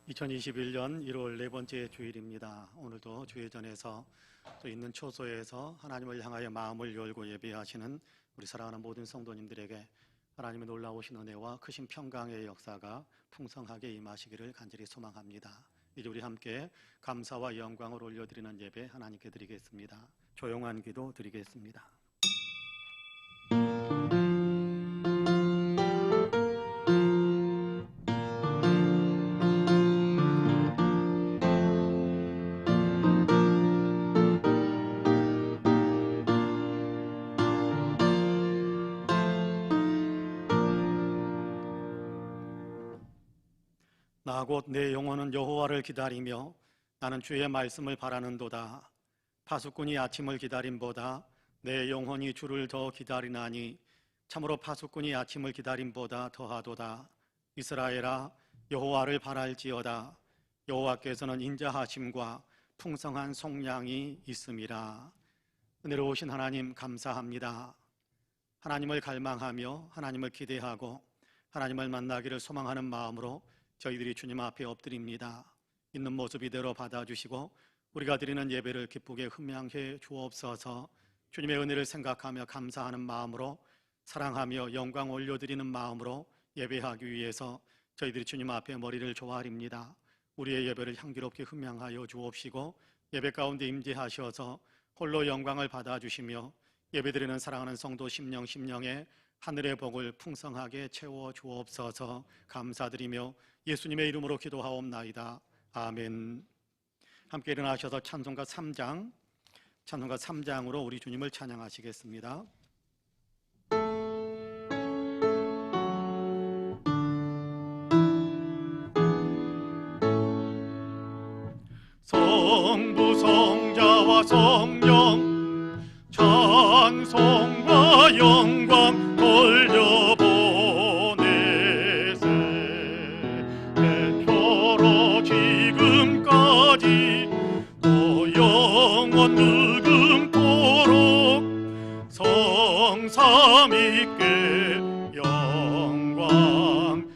2021년 1월 네 번째 주일입니다. 오늘도 주일전에서 또 있는 초소에서 하나님을 향하여 마음을 열고 예배하시는 우리 사랑하는 모든 성도님들에게 하나님의 놀라우신 은혜와 크신 평강의 역사가 풍성하게 임하시기를 간절히 소망합니다. 이제 우리 함께 감사와 영광을 올려드리는 예배 하나님께 드리겠습니다. 조용한 기도 드리겠습니다. 나 곧 내 영혼은 여호와를 기다리며 나는 주의 말씀을 바라는도다. 파수꾼이 아침을 기다림보다 내 영혼이 주를 더 기다리나니 참으로 파수꾼이 아침을 기다림보다 더하도다. 이스라엘아, 여호와를 바랄지어다. 여호와께서는 인자하심과 풍성한 속량이 있음이라. 은혜로우신 하나님 감사합니다. 하나님을 갈망하며 하나님을 기대하고 하나님을 만나기를 소망하는 마음으로 저희들이 주님 앞에 엎드립니다. 있는 모습 이대로 받아주시고 우리가 드리는 예배를 기쁘게 흠양해 주옵소서. 주님의 은혜를 생각하며 감사하는 마음으로 사랑하며 영광 올려드리는 마음으로 예배하기 위해서 저희들이 주님 앞에 머리를 조아립니다. 우리의 예배를 향기롭게 흠양하여 주옵시고 예배 가운데 임재하셔서 홀로 영광을 받아주시며 예배드리는 사랑하는 성도 심령에 하늘의 복을 풍성하게 채워 주옵소서. 감사드리며 예수님의 이름으로 기도하옵나이다. 아멘. 함께 일어나셔서 찬송가 3장으로 우리 주님을 찬양하시겠습니다. 성부 성자와 성령 찬송과 영광 돌려보내세. 태초로 지금까지 또 영원 늙음토록 성삼위께 영광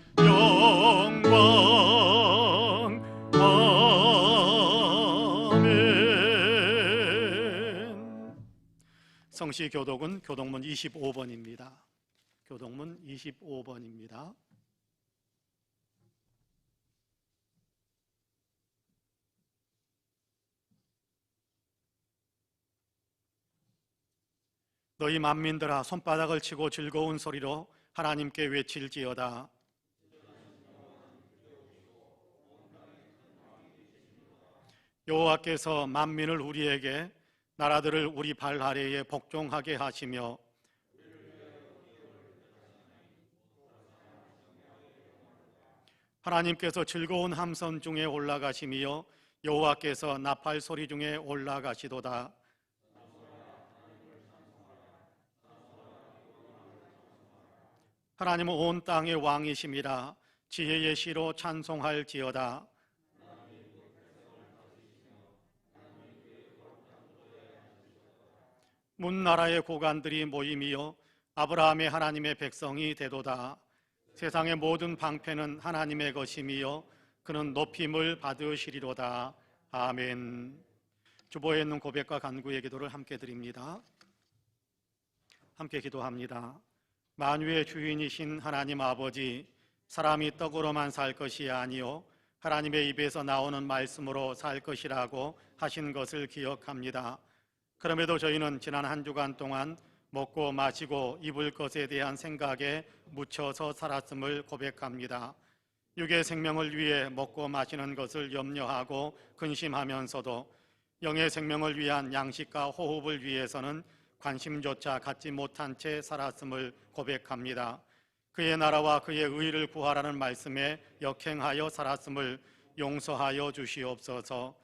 성시 교독은 교독문 25번입니다. 교독문 25번입니다. 너희 만민들아 손바닥을 치고 즐거운 소리로 하나님께 외칠지어다. 여호와께서 만민을 우리에게 나라들을 우리 발 아래에 복종하게 하시며 하나님께서 즐거운 함성 중에 올라가시며 여호와께서 나팔 소리 중에 올라가시도다. 하나님은 온 땅의 왕이심이라. 지혜의 시로 찬송할지어다. 문나라의 고관들이 모임이요 아브라함의 하나님의 백성이 되도다. 세상의 모든 방패는 하나님의 것이며 그는 높임을 받으시리로다. 아멘. 주보에 있는 고백과 간구의 기도를 함께 드립니다. 함께 기도합니다. 만유의 주인이신 하나님 아버지, 사람이 떡으로만 살 것이 아니요 하나님의 입에서 나오는 말씀으로 살 것이라고 하신 것을 기억합니다. 그럼에도 저희는 지난 한 주간 동안 먹고 마시고 입을 것에 대한 생각에 묻혀서 살았음을 고백합니다. 육의 생명을 위해 먹고 마시는 것을 염려하고 근심하면서도 영의 생명을 위한 양식과 호흡을 위해서는 관심조차 갖지 못한 채 살았음을 고백합니다. 그의 나라와 그의 의를 구하라는 말씀에 역행하여 살았음을 용서하여 주시옵소서.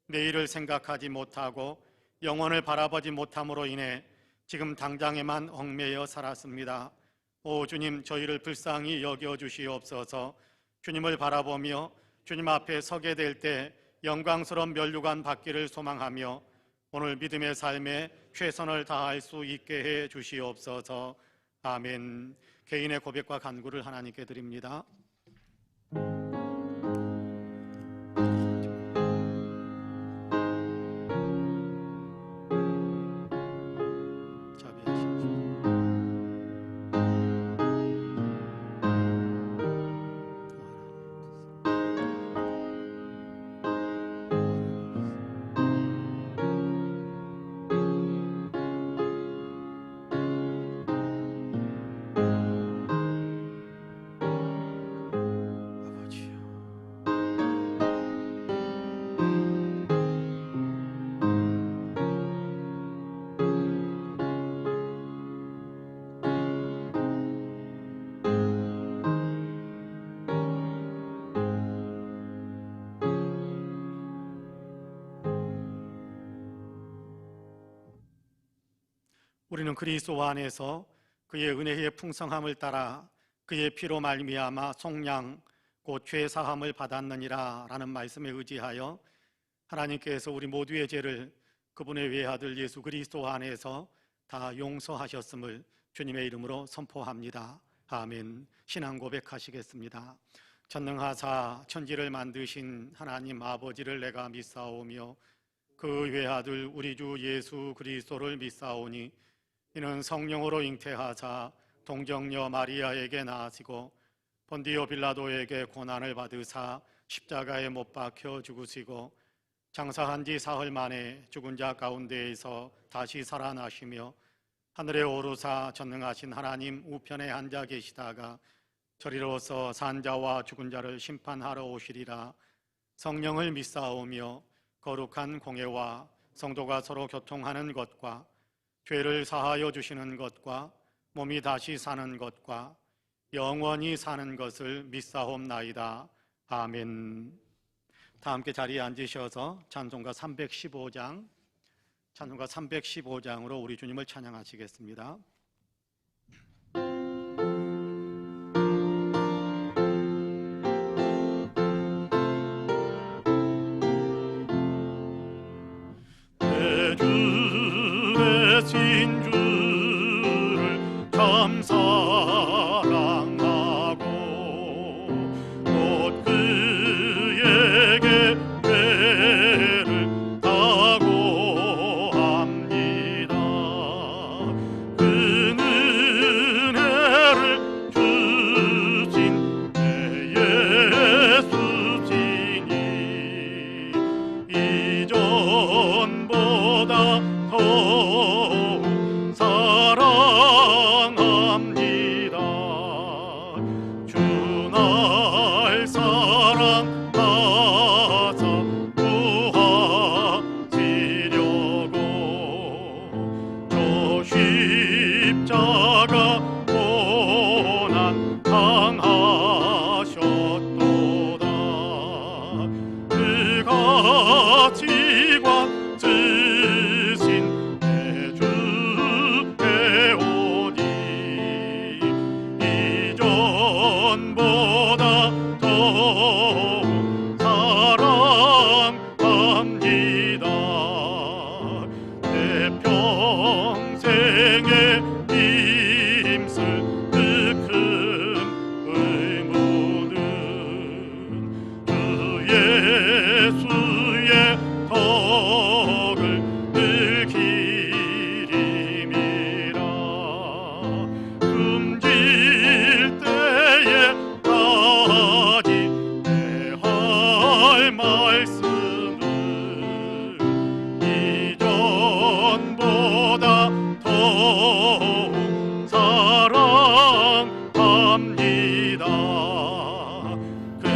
내일을 생각하지 못하고 영혼을 바라보지 못함으로 인해 지금 당장에만 얽매여 살았습니다. 오 주님, 저희를 불쌍히 여겨주시옵소서. 주님을 바라보며 주님 앞에 서게 될 때 영광스러운 면류관 받기를 소망하며 오늘 믿음의 삶에 최선을 다할 수 있게 해 주시옵소서. 아멘. 개인의 고백과 간구를 하나님께 드립니다. 우리는 그리스도 안에서 그의 은혜의 풍성함을 따라 그의 피로 말미암아 속량 곧 죄 사함을 받았느니라 라는 말씀에 의지하여 하나님께서 우리 모두의 죄를 그분의 외아들 예수 그리스도 안에서 다 용서하셨음을 주님의 이름으로 선포합니다. 아멘. 신앙 고백하시겠습니다. 전능하사 천지를 만드신 하나님 아버지를 내가 믿사오며 그 외아들 우리 주 예수 그리스도를 믿사오니 이는 성령으로 잉태하사 동정녀 마리아에게 나으시고 본디오 빌라도에게 고난을 받으사 십자가에 못 박혀 죽으시고 장사한 지 사흘 만에 죽은 자 가운데에서 다시 살아나시며 하늘에 오르사 전능하신 하나님 우편에 앉아 계시다가 저리로서 산자와 죽은 자를 심판하러 오시리라. 성령을 믿사오며 거룩한 공예와 성도가 서로 교통하는 것과 죄를 사하여 주시는 것과 몸이 다시 사는 것과 영원히 사는 것을 믿사옵나이다. 아멘. 다 함께 자리에 앉으셔서 찬송가 315장으로 우리 주님을 찬양하시겠습니다. 내 주 대신 주를 참 사랑하고 곧 그에게 죄를 다고 합니다. 그 은혜를 주신 내 예수시니 이전보다 더욱 사랑합니다. 주 날 사랑하사 구하시려고 저 십자가 고난 당하셨도다. 그 가치관 쓰신 내 주의 오니 이전보다 더욱 사랑합니다. 내 평생에 힘쓸 그 큰 의무는 주 예수의 덕을 늘 기림이라. 숨질 때에 다지 내 할 말씀은 이전보다 더욱 사랑합니다. 그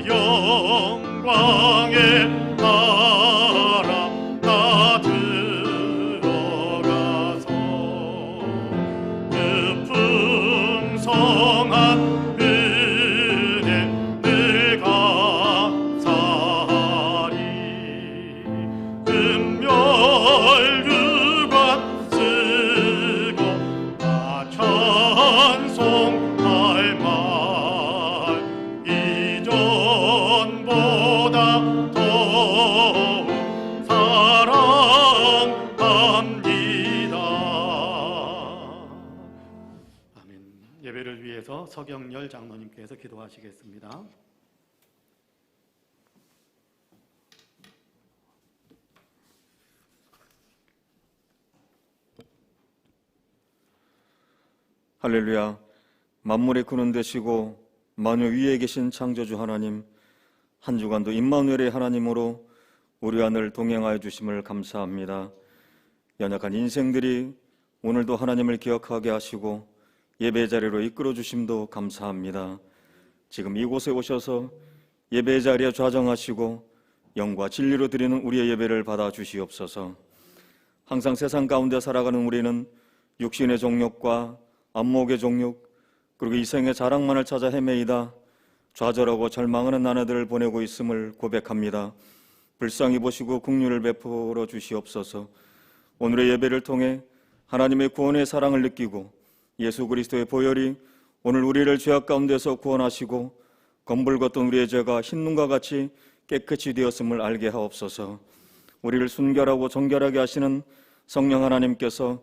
영광의 나라 나 들어가서 그 풍성한 은혜 늘 감사하리. 금멸유관 쓰고 나 찬송할 말 이전보다 더욱 사랑합니다. 아멘. 예배를 위해서 서경열 장로님께서 기도하시겠습니다. 할렐루야. 만물의 근원 되시고 만유 위에 계신 창조주 하나님, 한 주간도 임마누엘의 하나님으로 우리와 늘 동행하여 주심을 감사합니다. 연약한 인생들이 오늘도 하나님을 기억하게 하시고 예배 자리로 이끌어 주심도 감사합니다. 지금 이곳에 오셔서 예배 자리에 좌정하시고 영과 진리로 드리는 우리의 예배를 받아 주시옵소서. 항상 세상 가운데 살아가는 우리는 육신의 정욕과 안목의 정욕, 그리고 이생의 자랑만을 찾아 헤매이다 좌절하고 절망하는 나날들을 보내고 있음을 고백합니다. 불쌍히 보시고 긍휼을 베풀어 주시옵소서. 오늘의 예배를 통해 하나님의 구원의 사랑을 느끼고 예수 그리스도의 보혈이 오늘 우리를 죄악 가운데서 구원하시고 검붉었던 우리의 죄가 흰눈과 같이 깨끗이 되었음을 알게 하옵소서. 우리를 순결하고 정결하게 하시는 성령 하나님께서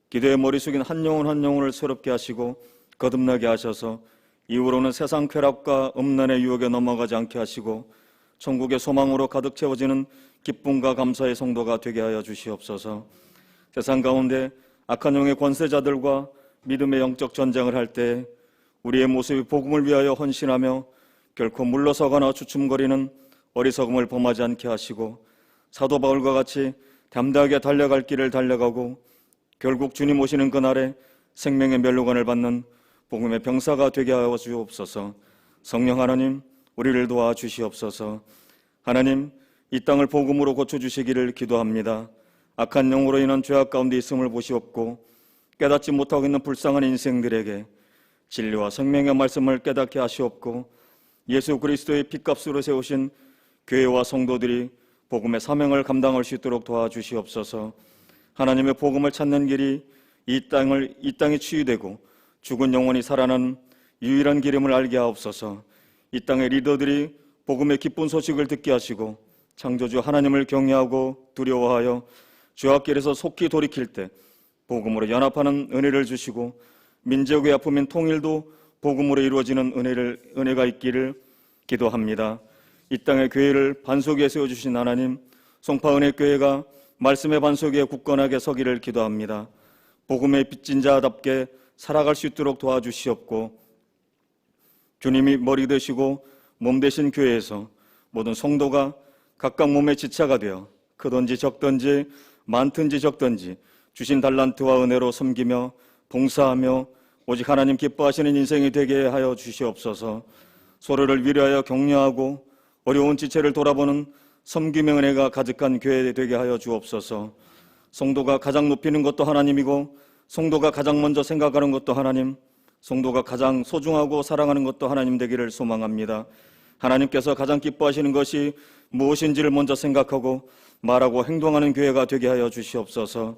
기도의 머리 숙인 한 영혼 한 영혼을 새롭게 하시고 거듭나게 하셔서 이후로는 세상 쾌락과 음란의 유혹에 넘어가지 않게 하시고 천국의 소망으로 가득 채워지는 기쁨과 감사의 성도가 되게 하여 주시옵소서. 세상 가운데 악한 영의 권세자들과 믿음의 영적 전쟁을 할 때 우리의 모습이 복음을 위하여 헌신하며 결코 물러서거나 주춤거리는 어리석음을 범하지 않게 하시고 사도 바울과 같이 담대하게 달려갈 길을 달려가고 결국 주님 오시는 그날에 생명의 멸류관을 받는 복음의 병사가 되게 하여 주옵소서. 성령 하나님, 우리를 도와주시옵소서. 하나님, 이 땅을 복음으로 고쳐주시기를 기도합니다. 악한 영으로 인한 죄악 가운데 있음을 보시옵고 깨닫지 못하고 있는 불쌍한 인생들에게 진리와 생명의 말씀을 깨닫게 하시옵고 예수 그리스도의 피값으로 세우신 교회와 성도들이 복음의 사명을 감당할 수 있도록 도와주시옵소서. 하나님의 복음을 찾는 길이 이 땅에 치유되고 죽은 영혼이 살아나는 유일한 길임을 알게 하옵소서. 이 땅의 리더들이 복음의 기쁜 소식을 듣게 하시고 창조주 하나님을 경외하고 두려워하여 죄악길에서 속히 돌이킬 때 복음으로 연합하는 은혜를 주시고 민족의 아픔인 통일도 복음으로 이루어지는 은혜가 있기를 기도합니다. 이 땅의 교회를 반석 위에 세워주신 하나님, 송파은혜교회가 말씀의 반석 위에 굳건하게 서기를 기도합니다. 복음의 빚진 자답게 살아갈 수 있도록 도와주시옵고 주님이 머리 되시고 몸 되신 교회에서 모든 성도가 각각 몸의 지체가 되어 크든지 적든지 많든지 적든지 주신 달란트와 은혜로 섬기며 봉사하며 오직 하나님 기뻐하시는 인생이 되게 하여 주시옵소서. 서로를 위로하여 격려하고 어려운 지체를 돌아보는 섬김의 은혜가 가득한 교회 되게 하여 주옵소서. 성도가 가장 높이는 것도 하나님이고 성도가 가장 먼저 생각하는 것도 하나님, 성도가 가장 소중하고 사랑하는 것도 하나님 되기를 소망합니다. 하나님께서 가장 기뻐하시는 것이 무엇인지를 먼저 생각하고 말하고 행동하는 교회가 되게 하여 주시옵소서.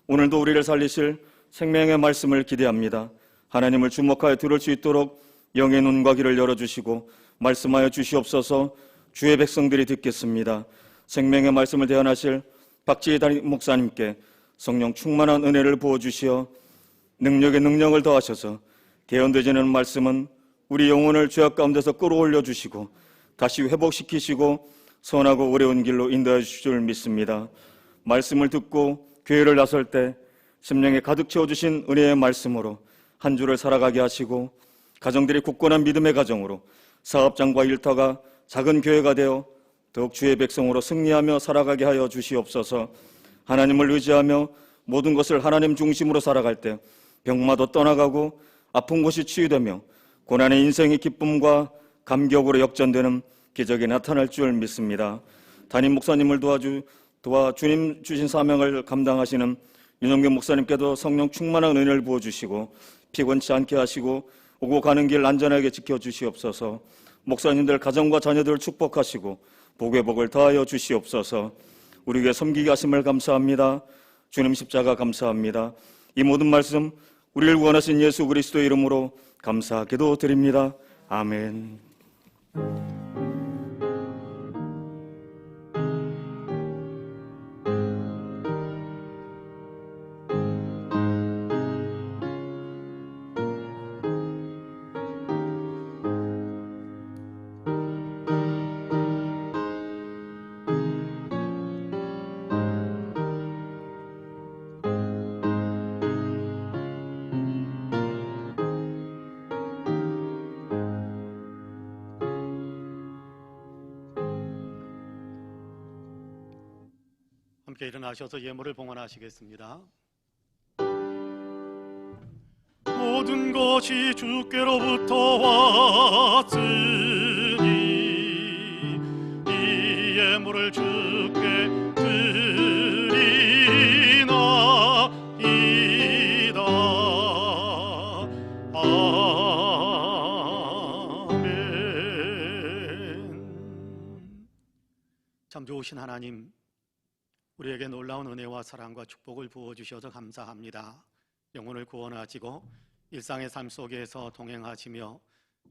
오늘도 우리를 살리실 생명의 말씀을 기대합니다. 하나님을 주목하여 들을 수 있도록 영의 눈과 귀를 열어주시고 말씀하여 주시옵소서. 주의 백성들이 듣겠습니다. 생명의 말씀을 대언하실 박지희 담임 목사님께 성령 충만한 은혜를 부어주시어 능력에 능력을 더하셔서 대언되지 않는 말씀은 우리 영혼을 죄악 가운데서 끌어올려 주시고 다시 회복시키시고 선하고 어려운 길로 인도해 주실 줄 믿습니다. 말씀을 듣고 교회를 나설 때 심령에 가득 채워주신 은혜의 말씀으로 한 주를 살아가게 하시고 가정들이 굳건한 믿음의 가정으로 사업장과 일터가 작은 교회가 되어 더욱 주의 백성으로 승리하며 살아가게 하여 주시옵소서. 하나님을 의지하며 모든 것을 하나님 중심으로 살아갈 때 병마도 떠나가고 아픈 곳이 치유되며 고난의 인생의 기쁨과 감격으로 역전되는 기적이 나타날 줄 믿습니다. 담임 목사님을 도와 주님 주신 사명을 감당하시는 윤영경 목사님께도 성령 충만한 은혜를 부어주시고 피곤치 않게 하시고 오고 가는 길 안전하게 지켜주시옵소서. 목사님들 가정과 자녀들을 축복하시고 복의 복을 더하여 주시옵소서. 우리에게 섬기게 하심을 감사합니다. 주님 십자가 감사합니다. 이 모든 말씀 우리를 구원하신 예수 그리스도의 이름으로 감사 기도 드립니다. 아멘. 함께 일어나셔서 예물을 봉헌하시겠습니다. 모든 것이 주께로부터 왔으니 이 예물을 주께 드리나이다. 아멘. 참 좋으신 하나님, 우리에게 놀라운 은혜와 사랑과 축복을 부어주셔서 감사합니다. 영혼을 구원하시고 일상의 삶 속에서 동행하시며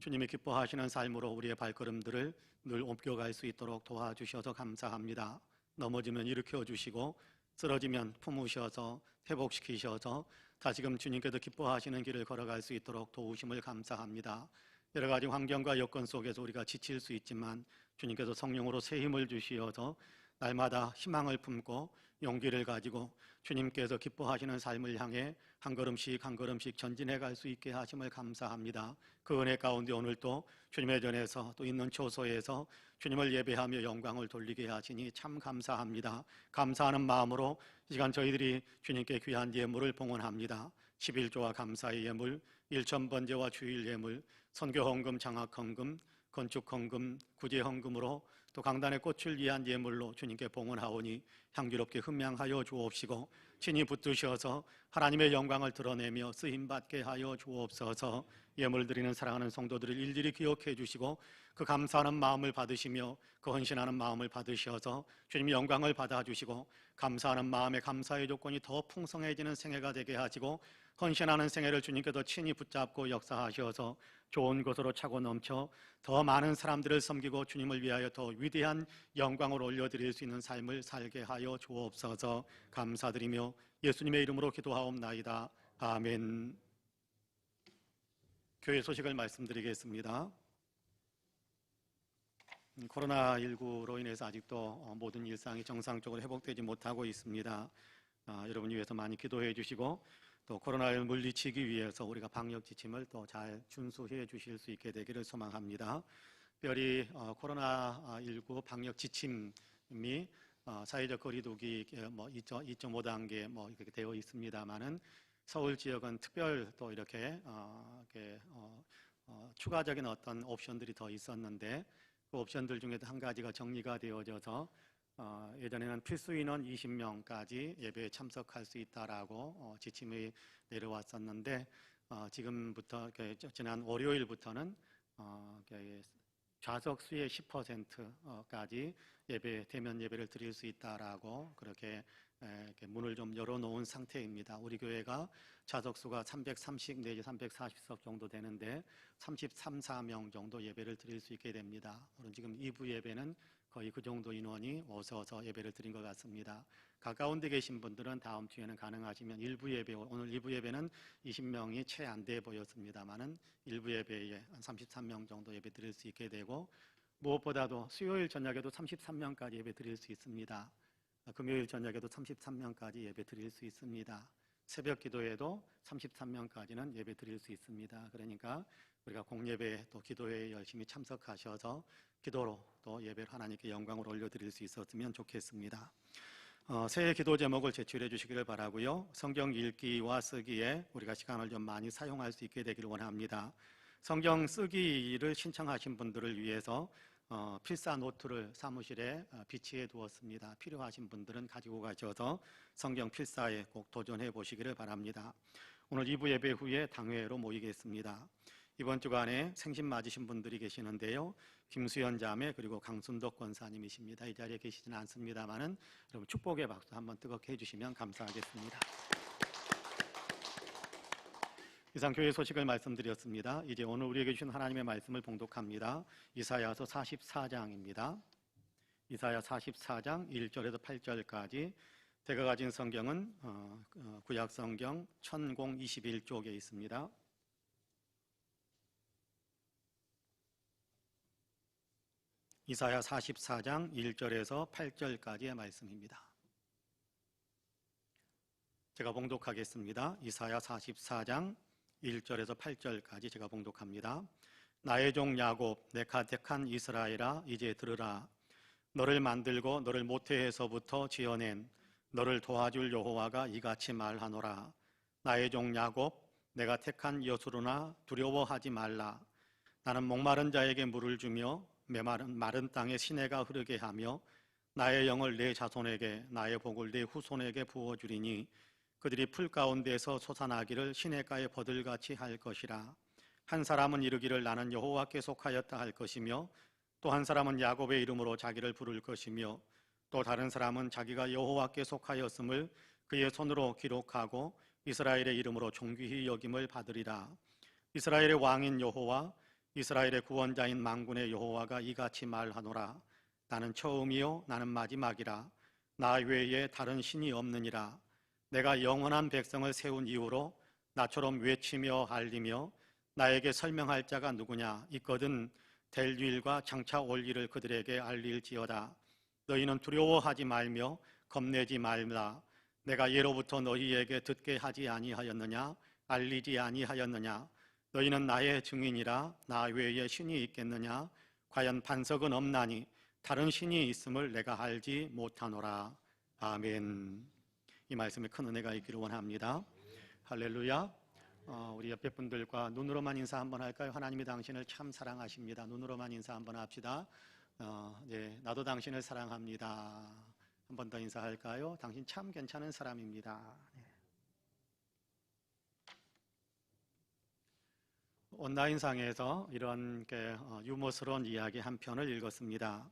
주님이 기뻐하시는 삶으로 우리의 발걸음들을 늘 옮겨갈 수 있도록 도와주셔서 감사합니다. 넘어지면 일으켜주시고 쓰러지면 품으셔서 회복시키셔서 다시금 주님께서 기뻐하시는 길을 걸어갈 수 있도록 도우심을 감사합니다. 여러 가지 환경과 여건 속에서 우리가 지칠 수 있지만 주님께서 성령으로 새 힘을 주시어서 날마다 희망을 품고 용기를 가지고 주님께서 기뻐하시는 삶을 향해 한 걸음씩 한 걸음씩 전진해 갈 수 있게 하심을 감사합니다. 그 은혜 가운데 오늘도 주님의 전에서 또 있는 초소에서 주님을 예배하며 영광을 돌리게 하시니 참 감사합니다. 감사하는 마음으로 이 시간 저희들이 주님께 귀한 예물을 봉헌합니다. 11조와 감사의 예물, 일천번제와 주일 예물, 선교 헌금, 장학 헌금, 건축 헌금, 구제 헌금으로 또 강단의 꽃을 위한 예물로 주님께 봉헌하오니 향기롭게 흠양하여 주옵시고 친히 붙드셔서 하나님의 영광을 드러내며 쓰임받게 하여 주옵소서. 예물 드리는 사랑하는 성도들을 일일이 기억해 주시고 그 감사하는 마음을 받으시며 그 헌신하는 마음을 받으셔서 주님 영광을 받아주시고 감사하는 마음에 감사의 조건이 더 풍성해지는 생애가 되게 하시고 헌신하는 생애를 주님께서 친히 붙잡고 역사하셔서 좋은 것으로 차고 넘쳐 더 많은 사람들을 섬기고 주님을 위하여 더 위대한 영광을 올려드릴 수 있는 삶을 살게 하여 주옵소서. 감사드리며 예수님의 이름으로 기도하옵나이다. 아멘. 교회 소식을 말씀드리겠습니다. 코로나19로 인해서 아직도 모든 일상이 정상적으로 회복되지 못하고 있습니다. 여러분을 위해서 많이 기도해 주시고 또 코로나를 물리치기 위해서 우리가 방역 지침을 또 잘 준수해 주실 수 있게 되기를 소망합니다. 특별히 코로나19 방역 지침이 사회적 거리두기 2.5단계 이렇게 되어 있습니다만은 서울 지역은 특별 또 이렇게 추가적인 어떤 옵션들이 더 있었는데 그 옵션들 중에도 한 가지가 정리가 되어져서 예전에는 필수 인원 20명까지 예배에 참석할 수 있다라고 지침이 내려왔었는데 지금부터 지난 월요일부터는 좌석 수의 10%까지 대면 예배를 드릴 수 있다라고 그렇게 문을 좀 열어놓은 상태입니다. 우리 교회가 좌석 수가 330 내지 340석 정도 되는데 33, 4명 정도 예배를 드릴 수 있게 됩니다. 물론 지금 2부 예배는 거의 그 정도 인원이 오셔서 예배를 드린 것 같습니다. 가까운 데 계신 분들은 다음 주에는 가능하시면 일부 예배, 오늘 2부 예배는 20명이 채 안 돼 보였습니다만은 일부 예배에 한 33명 정도 예배 드릴 수 있게 되고 무엇보다도 수요일 저녁에도 33명까지 예배 드릴 수 있습니다. 금요일 저녁에도 33명까지 예배 드릴 수 있습니다. 새벽 기도에도 33명까지는 예배 드릴 수 있습니다. 그러니까 우리가 공예배 또 기도회에 열심히 참석하셔서 기도로 또 예배를 하나님께 영광을 올려드릴 수 있었으면 좋겠습니다. 새해 기도 제목을 제출해 주시기를 바라고요. 성경 읽기와 쓰기에 우리가 시간을 좀 많이 사용할 수 있게 되기를 원합니다. 성경 쓰기를 신청하신 분들을 위해서 필사 노트를 사무실에 비치해 두었습니다. 필요하신 분들은 가지고 가셔서 성경 필사에 꼭 도전해 보시기를 바랍니다. 오늘 2부 예배 후에 당회로 모이겠습니다. 이번 주간에 생신 맞으신 분들이 계시는데요. 김수현 자매 그리고 강순덕 권사님이십니다. 이 자리에 계시지는 않습니다만은 여러분 축복의 박수 한번 뜨겁게 해주시면 감사하겠습니다. 이상 교회 소식을 말씀드렸습니다. 이제 오늘 우리에게 주신 하나님의 말씀을 봉독합니다. 이사야서 44장입니다. 이사야 44장 1절에서 8절까지 제가 가진 성경은 구약 성경 1021쪽에 있습니다. 이사야 44장 1절에서 8절까지의 말씀입니다. 제가 봉독하겠습니다. 이사야 44장 1절에서 8절까지 제가 봉독합니다. 나의 종 야곱, 내가 택한 이스라엘아, 이제 들으라. 너를 만들고 너를 모태에서부터 지어낸 너를 도와줄 여호와가 이같이 말하노라. 나의 종 야곱, 내가 택한 여수르나 두려워하지 말라. 나는 목마른 자에게 물을 주며 마른 땅에 시내가 흐르게 하며 나의 영을 내 자손에게 나의 복을 내 후손에게 부어주리니 그들이 풀 가운데서 솟아나기를 시냇가에 버들같이 할 것이라. 한 사람은 이르기를 나는 여호와께 속하였다 할 것이며 또 한 사람은 야곱의 이름으로 자기를 부를 것이며 또 다른 사람은 자기가 여호와께 속하였음을 그의 손으로 기록하고 이스라엘의 이름으로 존귀히 여김을 받으리라. 이스라엘의 왕인 여호와, 이스라엘의 구원자인 만군의 여호와가 이같이 말하노라. 나는 처음이요 나는 마지막이라. 나 외에 다른 신이 없느니라. 내가 영원한 백성을 세운 이후로 나처럼 외치며 알리며 나에게 설명할 자가 누구냐. 있거든 될 일과 장차 올 일을 그들에게 알릴지어다. 너희는 두려워하지 말며 겁내지 말라. 내가 예로부터 너희에게 듣게 하지 아니하였느냐. 알리지 아니하였느냐. 너희는 나의 증인이라. 나 외에 신이 있겠느냐. 과연 반석은 없나니 다른 신이 있음을 내가 알지 못하노라. 아멘. 이 말씀에 큰 은혜가 있기를 원합니다. 할렐루야. 우리 옆에 분들과 눈으로만 인사 한번 할까요? 하나님이 당신을 참 사랑하십니다. 눈으로만 인사 한번 합시다. 나도 당신을 사랑합니다. 한 번 더 인사할까요? 당신 참 괜찮은 사람입니다. 온라인상에서 이런 유머스러운 이야기 한 편을 읽었습니다.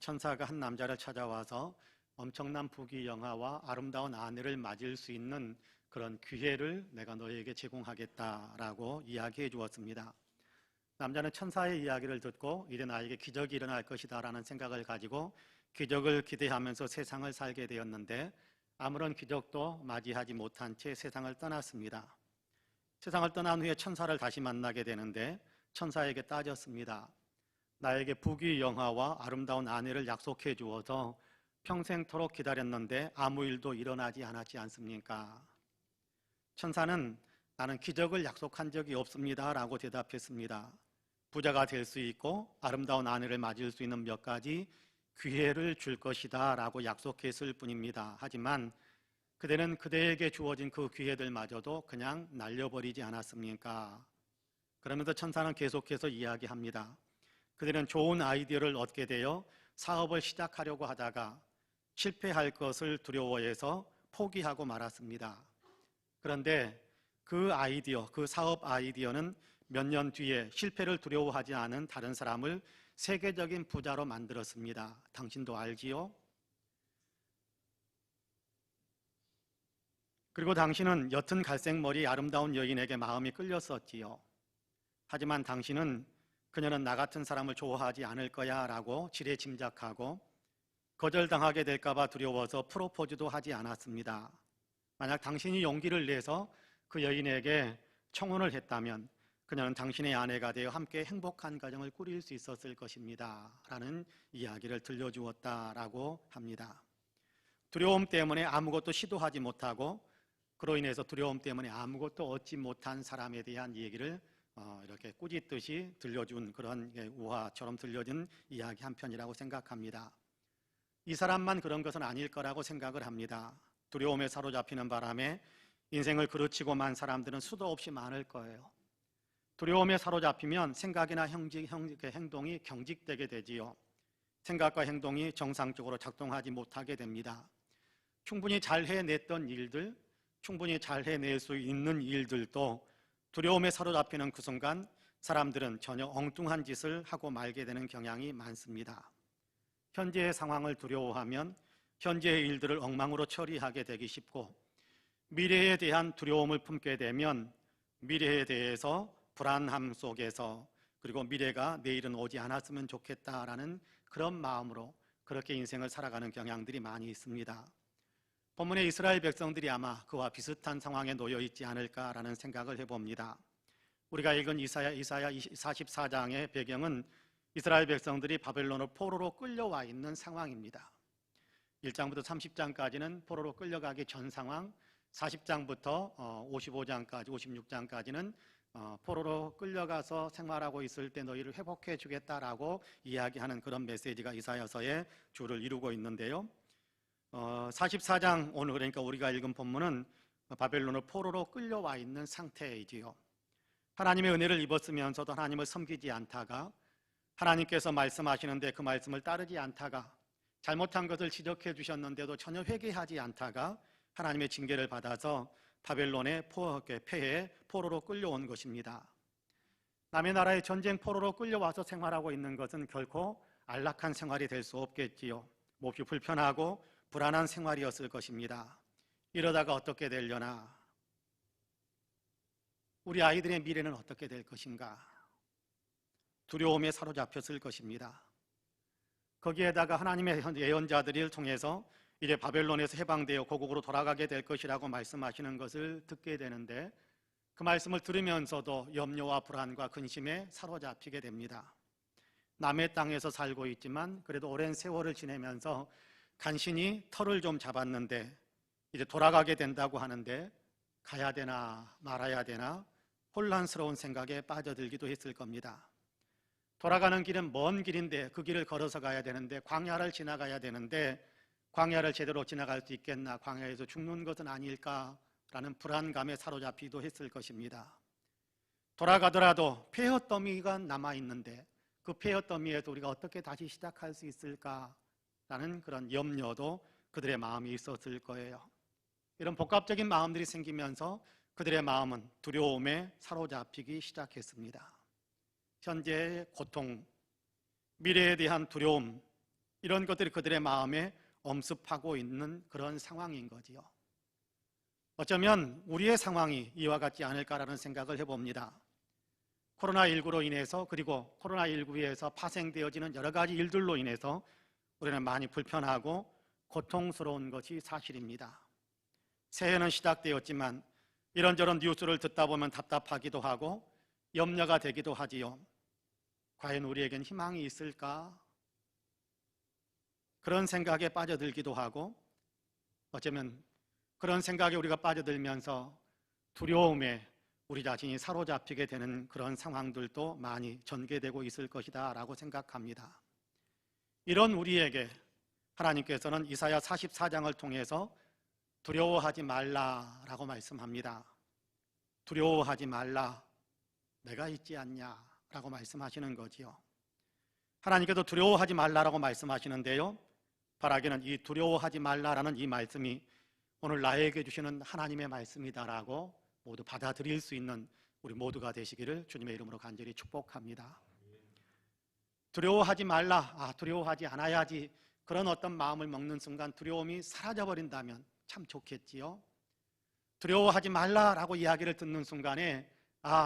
천사가 한 남자를 찾아와서 엄청난 부귀영화와 아름다운 아내를 맞을 수 있는 그런 기회를 내가 너에게 제공하겠다라고 이야기해 주었습니다. 남자는 천사의 이야기를 듣고 이제 나에게 기적이 일어날 것이다 라는 생각을 가지고 기적을 기대하면서 세상을 살게 되었는데 아무런 기적도 맞이하지 못한 채 세상을 떠났습니다. 세상을 떠난 후에 천사를 다시 만나게 되는데 천사에게 따졌습니다. 나에게 부귀영화와 아름다운 아내를 약속해 주어서 평생토록 기다렸는데 아무 일도 일어나지 않았지 않습니까? 천사는 나는 기적을 약속한 적이 없습니다 라고 대답했습니다. 부자가 될 수 있고 아름다운 아내를 맞을 수 있는 몇 가지 기회를 줄 것이다 라고 약속했을 뿐입니다. 하지만 그대는 그대에게 주어진 그 기회들마저도 그냥 날려버리지 않았습니까? 그러면서 천사는 계속해서 이야기합니다. 그들은 좋은 아이디어를 얻게 되어 사업을 시작하려고 하다가 실패할 것을 두려워해서 포기하고 말았습니다. 그런데 그 아이디어, 그 사업 아이디어는 몇 년 뒤에 실패를 두려워하지 않은 다른 사람을 세계적인 부자로 만들었습니다. 당신도 알지요? 그리고 당신은 옅은 갈색 머리 아름다운 여인에게 마음이 끌렸었지요. 하지만 당신은 그녀는 나 같은 사람을 좋아하지 않을 거야 라고 지레짐작하고 거절당하게 될까 봐 두려워서 프로포즈도 하지 않았습니다. 만약 당신이 용기를 내서 그 여인에게 청혼을 했다면 그녀는 당신의 아내가 되어 함께 행복한 가정을 꾸릴 수 있었을 것입니다 라는 이야기를 들려주었다라고 합니다. 두려움 때문에 아무것도 시도하지 못하고 그로 인해서 두려움 때문에 아무것도 얻지 못한 사람에 대한 얘기를 이렇게 꾸짖듯이 들려준 그런 우화처럼 들려준 이야기 한 편이라고 생각합니다. 이 사람만 그런 것은 아닐 거라고 생각을 합니다. 두려움에 사로잡히는 바람에 인생을 그르치고 만 사람들은 수도 없이 많을 거예요. 두려움에 사로잡히면 생각이나 행동이 경직되게 되지요. 생각과 행동이 정상적으로 작동하지 못하게 됩니다. 충분히 잘 해냈던 일들, 충분히 잘 해낼 수 있는 일들도 두려움에 사로잡히는 그 순간 사람들은 전혀 엉뚱한 짓을 하고 말게 되는 경향이 많습니다. 현재의 상황을 두려워하면 현재의 일들을 엉망으로 처리하게 되기 쉽고 미래에 대한 두려움을 품게 되면 미래에 대해서 불안함 속에서 그리고 미래가 내일은 오지 않았으면 좋겠다라는 그런 마음으로 그렇게 인생을 살아가는 경향들이 많이 있습니다. 본문의 이스라엘 백성들이 아마 그와 비슷한 상황에 놓여 있지 않을까라는 생각을 해봅니다. 우리가 읽은 이사야 44장의 배경은 이스라엘 백성들이 바벨론으로 포로로 끌려와 있는 상황입니다. 1장부터 30장까지는 포로로 끌려가기 전 상황, 40장부터 55장까지, 56장까지는 포로로 끌려가서 생활하고 있을 때 너희를 회복해 주겠다라고 이야기하는 그런 메시지가 이사야서의 주를 이루고 있는데요. 44장 오늘 그러니까 우리가 읽은 본문은 바벨론으로 포로로 끌려와 있는 상태이지요. 하나님의 은혜를 입었으면서도 하나님을 섬기지 않다가 하나님께서 말씀하시는데 그 말씀을 따르지 않다가 잘못한 것을 지적해 주셨는데도 전혀 회개하지 않다가 하나님의 징계를 받아서 바벨론의 폐해에 포로로 끌려온 것입니다. 남의 나라의 전쟁 포로로 끌려와서 생활하고 있는 것은 결코 안락한 생활이 될 수 없겠지요. 몹시 불편하고 불안한 생활이었을 것입니다. 이러다가 어떻게 되려나? 우리 아이들의 미래는 어떻게 될 것인가? 두려움에 사로잡혔을 것입니다. 거기에다가 하나님의 예언자들을 통해서 이제 바벨론에서 해방되어 고국으로 돌아가게 될 것이라고 말씀하시는 것을 듣게 되는데, 그 말씀을 들으면서도 염려와 불안과 근심에 사로잡히게 됩니다. 남의 땅에서 살고 있지만 그래도 오랜 세월을 지내면서 간신히 터를 좀 잡았는데 이제 돌아가게 된다고 하는데 가야 되나 말아야 되나 혼란스러운 생각에 빠져들기도 했을 겁니다. 돌아가는 길은 먼 길인데 그 길을 걸어서 가야 되는데, 광야를 지나가야 되는데 광야를 제대로 지나갈 수 있겠나, 광야에서 죽는 것은 아닐까라는 불안감에 사로잡히기도 했을 것입니다. 돌아가더라도 폐허더미가 남아있는데 그 폐허더미에서 우리가 어떻게 다시 시작할 수 있을까라는 그런 염려도 그들의 마음이 있었을 거예요. 이런 복합적인 마음들이 생기면서 그들의 마음은 두려움에 사로잡히기 시작했습니다. 현재의 고통, 미래에 대한 두려움, 이런 것들이 그들의 마음에 엄습하고 있는 그런 상황인 거지요. 어쩌면 우리의 상황이 이와 같지 않을까라는 생각을 해봅니다. 코로나19로 인해서, 그리고 코로나19에서 파생되어지는 여러 가지 일들로 인해서 우리는 많이 불편하고 고통스러운 것이 사실입니다. 새해는 시작되었지만 이런저런 뉴스를 듣다 보면 답답하기도 하고 염려가 되기도 하지요. 과연 우리에겐 희망이 있을까? 그런 생각에 빠져들기도 하고, 어쩌면 그런 생각에 우리가 빠져들면서 두려움에 우리 자신이 사로잡히게 되는 그런 상황들도 많이 전개되고 있을 것이다 라고 생각합니다. 이런 우리에게 하나님께서는 이사야 44장을 통해서 두려워하지 말라라고 말씀합니다. 두려워하지 말라, 내가 있지 않냐 라고 말씀하시는 거지요. 하나님께서 두려워하지 말라라고 말씀하시는데요, 바라기는 이 두려워하지 말라라는 이 말씀이 오늘 나에게 주시는 하나님의 말씀이다라고 모두 받아들일 수 있는 우리 모두가 되시기를 주님의 이름으로 간절히 축복합니다. 두려워하지 말라, 두려워하지 않아야지, 그런 어떤 마음을 먹는 순간 두려움이 사라져버린다면 참 좋겠지요. 두려워하지 말라라고 이야기를 듣는 순간에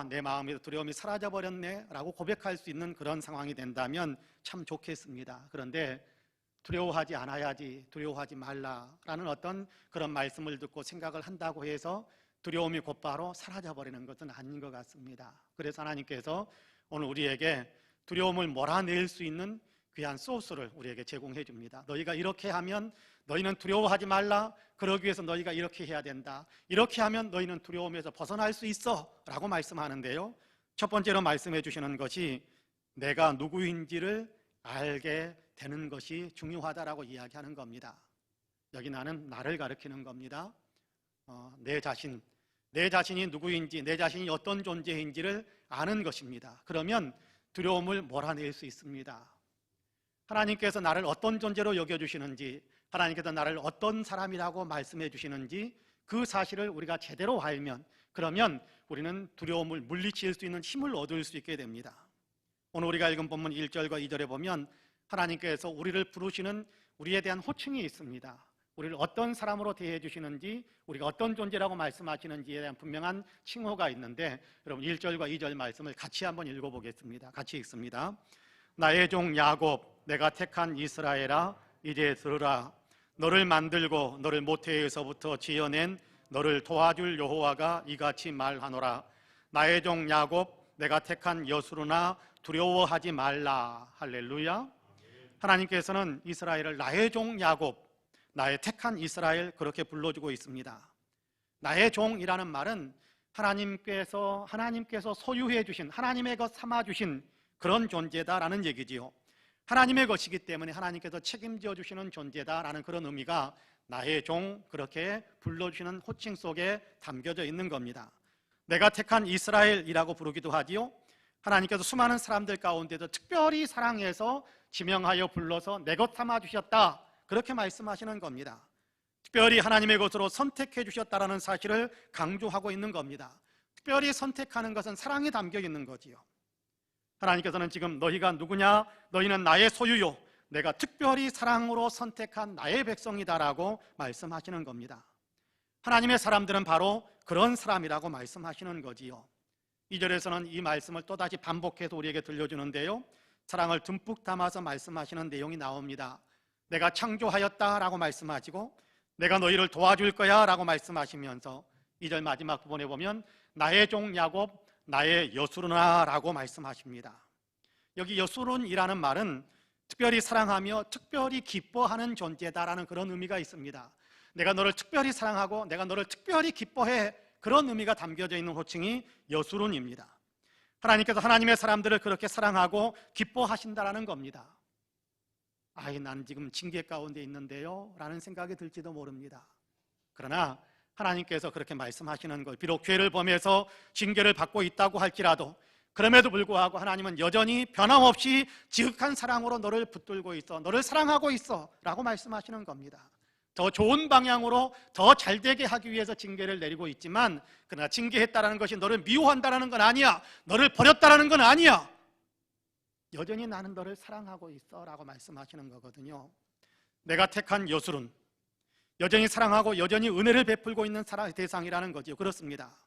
내 마음에서 두려움이 사라져버렸네 라고 고백할 수 있는 그런 상황이 된다면 참 좋겠습니다. 그런데 두려워하지 않아야지, 두려워하지 말라라는 어떤 그런 말씀을 듣고 생각을 한다고 해서 두려움이 곧바로 사라져버리는 것은 아닌 것 같습니다. 그래서 하나님께서 오늘 우리에게 두려움을 몰아낼 수 있는 귀한 소스를 우리에게 제공해 줍니다. 너희가 이렇게 하면 너희는 두려워하지 말라, 그러기 위해서 너희가 이렇게 해야 된다, 이렇게 하면 너희는 두려움에서 벗어날 수 있어 라고 말씀하는데요, 첫 번째로 말씀해 주시는 것이 내가 누구인지를 알게 되는 것이 중요하다라고 이야기하는 겁니다. 여기 나를 가리키는 겁니다. 내 자신이 누구인지, 내 자신이 어떤 존재인지를 아는 것입니다. 그러면 두려움을 몰아낼 수 있습니다. 하나님께서 나를 어떤 존재로 여겨주시는지, 하나님께서 나를 어떤 사람이라고 말씀해 주시는지 그 사실을 우리가 제대로 알면, 그러면 우리는 두려움을 물리칠 수 있는 힘을 얻을 수 있게 됩니다. 오늘 우리가 읽은 본문 1절과 2절에 보면 하나님께서 우리를 부르시는 우리에 대한 호칭이 있습니다. 우리를 어떤 사람으로 대해 주시는지, 우리가 어떤 존재라고 말씀하시는지에 대한 분명한 칭호가 있는데, 여러분 1절과 2절 말씀을 같이 한번 읽어보겠습니다. 같이 읽습니다. 나의 종 야곱, 내가 택한 이스라엘아, 이제 들으라. 너를 만들고 너를 모태에서부터 지어낸 너를 도와줄 여호와가 이같이 말하노라. 나의 종 야곱, 내가 택한 여수르나 두려워하지 말라. 할렐루야. 하나님께서는 이스라엘을 나의 종 야곱, 나의 택한 이스라엘, 그렇게 불러주고 있습니다. 나의 종이라는 말은 하나님께서 소유해 주신, 하나님의 것 삼아 주신 그런 존재다라는 얘기지요. 하나님의 것이기 때문에 하나님께서 책임져 주시는 존재다라는 그런 의미가 나의 종, 그렇게 불러주시는 호칭 속에 담겨져 있는 겁니다. 내가 택한 이스라엘이라고 부르기도 하지요. 하나님께서 수많은 사람들 가운데도 특별히 사랑해서 지명하여 불러서 내 것 삼아 주셨다, 그렇게 말씀하시는 겁니다. 특별히 하나님의 것으로 선택해 주셨다라는 사실을 강조하고 있는 겁니다. 특별히 선택하는 것은 사랑이 담겨 있는 거지요. 하나님께서는 지금 너희가 누구냐? 너희는 나의 소유요, 내가 특별히 사랑으로 선택한 나의 백성이다라고 말씀하시는 겁니다. 하나님의 사람들은 바로 그런 사람이라고 말씀하시는 거지요. 2절에서는 이 말씀을 또다시 반복해서 우리에게 들려주는데요, 사랑을 듬뿍 담아서 말씀하시는 내용이 나옵니다. 내가 창조하였다라고 말씀하시고 내가 너희를 도와줄 거야 라고 말씀하시면서 2절 마지막 부분에 보면 나의 종 야곱 나의 여수르나 라고 말씀하십니다. 여기 여수른이라는 말은 특별히 사랑하며 특별히 기뻐하는 존재다라는 그런 의미가 있습니다. 내가 너를 특별히 사랑하고 내가 너를 특별히 기뻐해, 그런 의미가 담겨져 있는 호칭이 여수른입니다. 하나님께서 하나님의 사람들을 그렇게 사랑하고 기뻐하신다라는 겁니다. 난 지금 징계 가운데 있는데요 라는 생각이 들지도 모릅니다. 그러나 하나님께서 그렇게 말씀하시는 걸, 비록 죄를 범해서 징계를 받고 있다고 할지라도 그럼에도 불구하고 하나님은 여전히 변함없이 지극한 사랑으로 너를 붙들고 있어, 너를 사랑하고 있어 라고 말씀하시는 겁니다. 더 좋은 방향으로 더 잘되게 하기 위해서 징계를 내리고 있지만, 그러나 징계했다는 것이 너를 미워한다는 건 아니야, 너를 버렸다는 건 아니야, 여전히 나는 너를 사랑하고 있어 라고 말씀하시는 거거든요. 내가 택한 여수른, 여전히 사랑하고 여전히 은혜를 베풀고 있는 사랑의 대상이라는 거죠. 그렇습니다.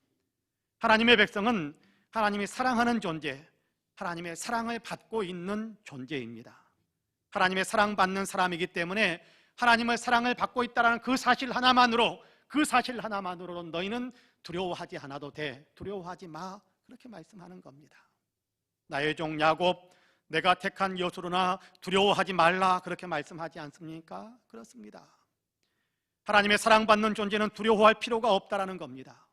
하나님의 백성은 하나님이 사랑하는 존재, 하나님의 사랑을 받고 있는 존재입니다. 하나님의 사랑받는 사람이기 때문에 하나님의 사랑을 받고 있다는 그 사실 하나만으로 너희는 두려워하지 않아도 돼, 두려워하지 마, 그렇게 말씀하는 겁니다. 나의 종 야곱 내가 택한 여수르나 두려워하지 말라, 그렇게 말씀하지 않습니까? 그렇습니다. 하나님의 사랑받는 존재는 두려워할 필요가 없다라는 겁니다.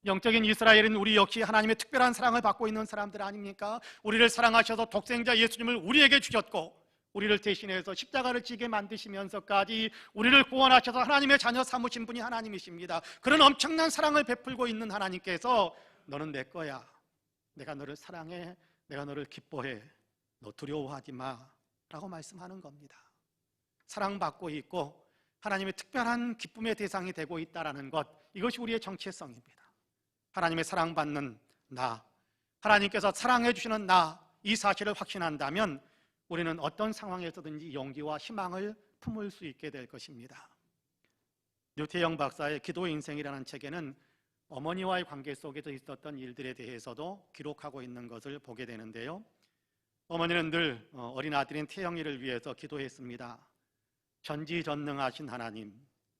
영적인 이스라엘은 우리 역시 하나님의 특별한 사랑을 받고 있는 사람들 아닙니까? 우리를 사랑하셔서 독생자 예수님을 우리에게 주셨고 우리를 대신해서 십자가를 지게 만드시면서까지 우리를 구원하셔서 하나님의 자녀 삼으신 분이 하나님이십니다. 그런 엄청난 사랑을 베풀고 있는 하나님께서 너는 내 거야, 내가 너를 사랑해, 내가 너를 기뻐해, 너 두려워하지 마 라고 말씀하는 겁니다. 사랑받고 있고 하나님의 특별한 기쁨의 대상이 되고 있다는 것, 이것이 우리의 정체성입니다. 하나님의 사랑받는 나, 하나님께서 사랑해 주시는 나, 이 사실을 확신한다면 우리는 어떤 상황에서든지 용기와 희망을 품을 수 있게 될 것입니다. 류태영 박사의 기도 인생이라는 책에는 어머니와의 관계 속에서 있었던 일들에 대해서도 기록하고 있는 것을 보게 되는데요, 어머니는 늘 어린 아들인 태영이를 위해서 기도했습니다. 전지전능하신 하나님,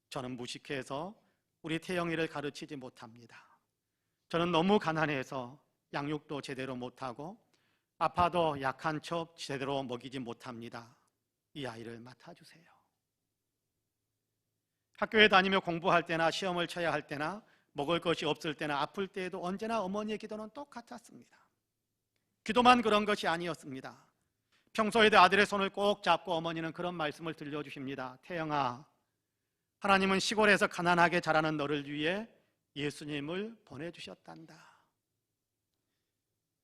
저는 무식해서 우리 태영이를 가르치지 못합니다. 저는 너무 가난해서 양육도 제대로 못하고 아파도 약한 척 제대로 먹이지 못합니다. 이 아이를 맡아주세요. 학교에 다니며 공부할 때나 시험을 쳐야 할 때나 먹을 것이 없을 때나 아플 때에도 언제나 어머니의 기도는 똑같았습니다. 기도만 그런 것이 아니었습니다. 평소에도 아들의 손을 꼭 잡고 어머니는 그런 말씀을 들려주십니다. 태영아, 하나님은 시골에서 가난하게 자라는 너를 위해 예수님을 보내주셨단다.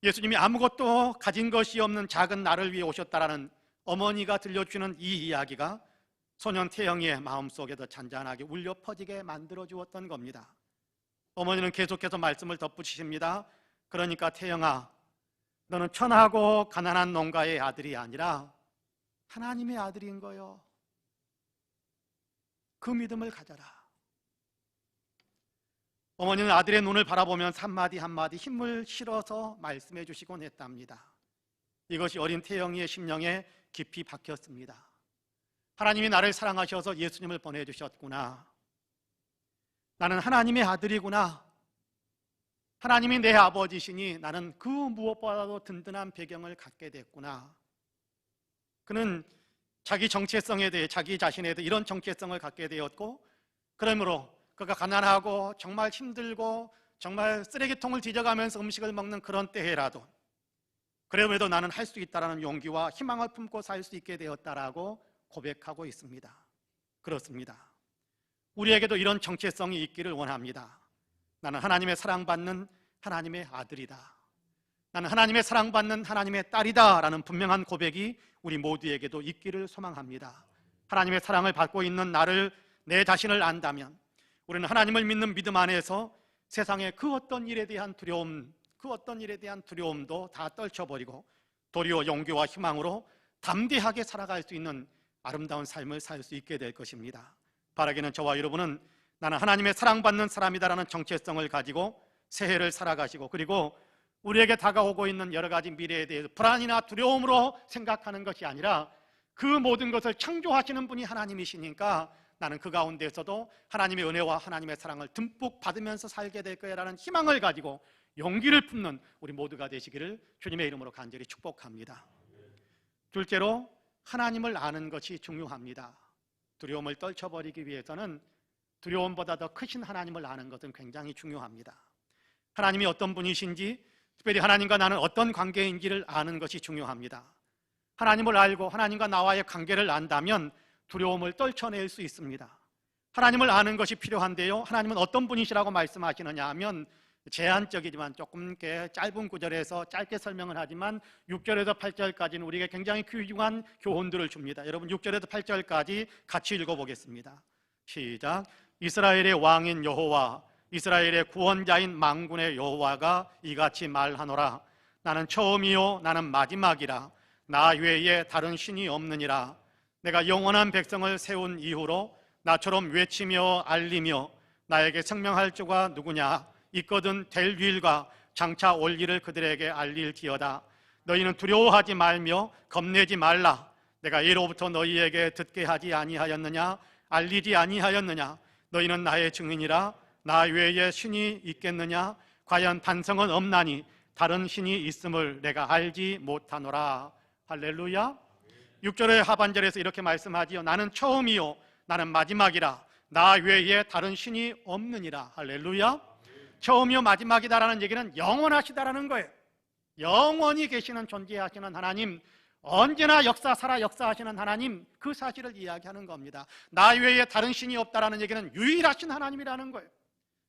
예수님이 아무것도 가진 것이 없는 작은 나를 위해 오셨다라는 어머니가 들려주는 이 이야기가 소년 태영이의 마음속에도 잔잔하게 울려 퍼지게 만들어 주었던 겁니다. 어머니는 계속해서 말씀을 덧붙이십니다. 그러니까 태영아, 너는 천하고 가난한 농가의 아들이 아니라 하나님의 아들인 거요. 그 믿음을 가져라. 어머니는 아들의 눈을 바라보면서 한마디 한마디 힘을 실어서 말씀해 주시곤 했답니다. 이것이 어린 태영이의 심령에 깊이 박혔습니다. 하나님이 나를 사랑하셔서 예수님을 보내주셨구나. 나는 하나님의 아들이구나. 하나님이 내 아버지시니 나는 그 무엇보다도 든든한 배경을 갖게 됐구나. 그는 자기 정체성에 대해, 자기 자신에 대해 이런 정체성을 갖게 되었고, 그러므로 그가 가난하고 정말 힘들고 정말 쓰레기통을 뒤져가면서 음식을 먹는 그런 때에라도 그래도 나는 할 수 있다는 용기와 희망을 품고 살 수 있게 되었다라고 고백하고 있습니다. 그렇습니다. 우리에게도 이런 정체성이 있기를 원합니다. 나는 하나님의 사랑받는 하나님의 아들이다. 나는 하나님의 사랑받는 하나님의 딸이다 라는 분명한 고백이 우리 모두에게도 있기를 소망합니다. 하나님의 사랑을 받고 있는 나를, 내 자신을 안다면 우리는 하나님을 믿는 믿음 안에서 세상의 그 어떤 일에 대한 두려움도 다 떨쳐버리고 도리어 용기와 희망으로 담대하게 살아갈 수 있는 아름다운 삶을 살 수 있게 될 것입니다. 바라기는 저와 여러분은 나는 하나님의 사랑받는 사람이다라는 정체성을 가지고 새해를 살아가시고, 그리고 우리에게 다가오고 있는 여러 가지 미래에 대해서 불안이나 두려움으로 생각하는 것이 아니라 그 모든 것을 창조하시는 분이 하나님이시니까 나는 그 가운데서도 하나님의 은혜와 하나님의 사랑을 듬뿍 받으면서 살게 될 거야라는 희망을 가지고 용기를 품는 우리 모두가 되시기를 주님의 이름으로 간절히 축복합니다. 둘째로, 하나님을 아는 것이 중요합니다. 두려움을 떨쳐버리기 위해서는 두려움보다 더 크신 하나님을 아는 것은 굉장히 중요합니다. 하나님이 어떤 분이신지, 특별히 하나님과 나는 어떤 관계인지를 아는 것이 중요합니다. 하나님을 알고 하나님과 나와의 관계를 안다면 두려움을 떨쳐낼 수 있습니다. 하나님을 아는 것이 필요한데요, 하나님은 어떤 분이시라고 말씀하시느냐 하면 제한적이지만 조금 짧은 구절에서 짧게 설명을 하지만 6절에서 8절까지는 우리에게 굉장히 귀중한 교훈들을 줍니다. 여러분 6절에서 8절까지 같이 읽어보겠습니다. 시작. 이스라엘의 왕인 여호와, 이스라엘의 구원자인 만군의 여호와가 이같이 말하노라. 나는 처음이요 나는 마지막이라. 나 외에 다른 신이 없느니라. 내가 영원한 백성을 세운 이후로 나처럼 외치며 알리며 나에게 생명할 자가 누구냐. 있거든 될 일과 장차 올 일을 그들에게 알릴지어다. 너희는 두려워하지 말며 겁내지 말라. 내가 예로부터 너희에게 듣게 하지 아니하였느냐. 알리지 아니하였느냐. 너희는 나의 증인이라. 나 외에 신이 있겠느냐. 과연 반성은 없나니 다른 신이 있음을 내가 알지 못하노라. 할렐루야. 6절의 하반절에서 이렇게 말씀하지요. 나는 처음이요 나는 마지막이라. 나 외에 다른 신이 없느니라. 할렐루야. 처음이요 마지막이다라는 얘기는 영원하시다라는 거예요. 영원히 계시는 존재하시는 하나님, 언제나 역사하시는 하나님, 그 사실을 이야기하는 겁니다. 나 외에 다른 신이 없다라는 얘기는 유일하신 하나님이라는 거예요.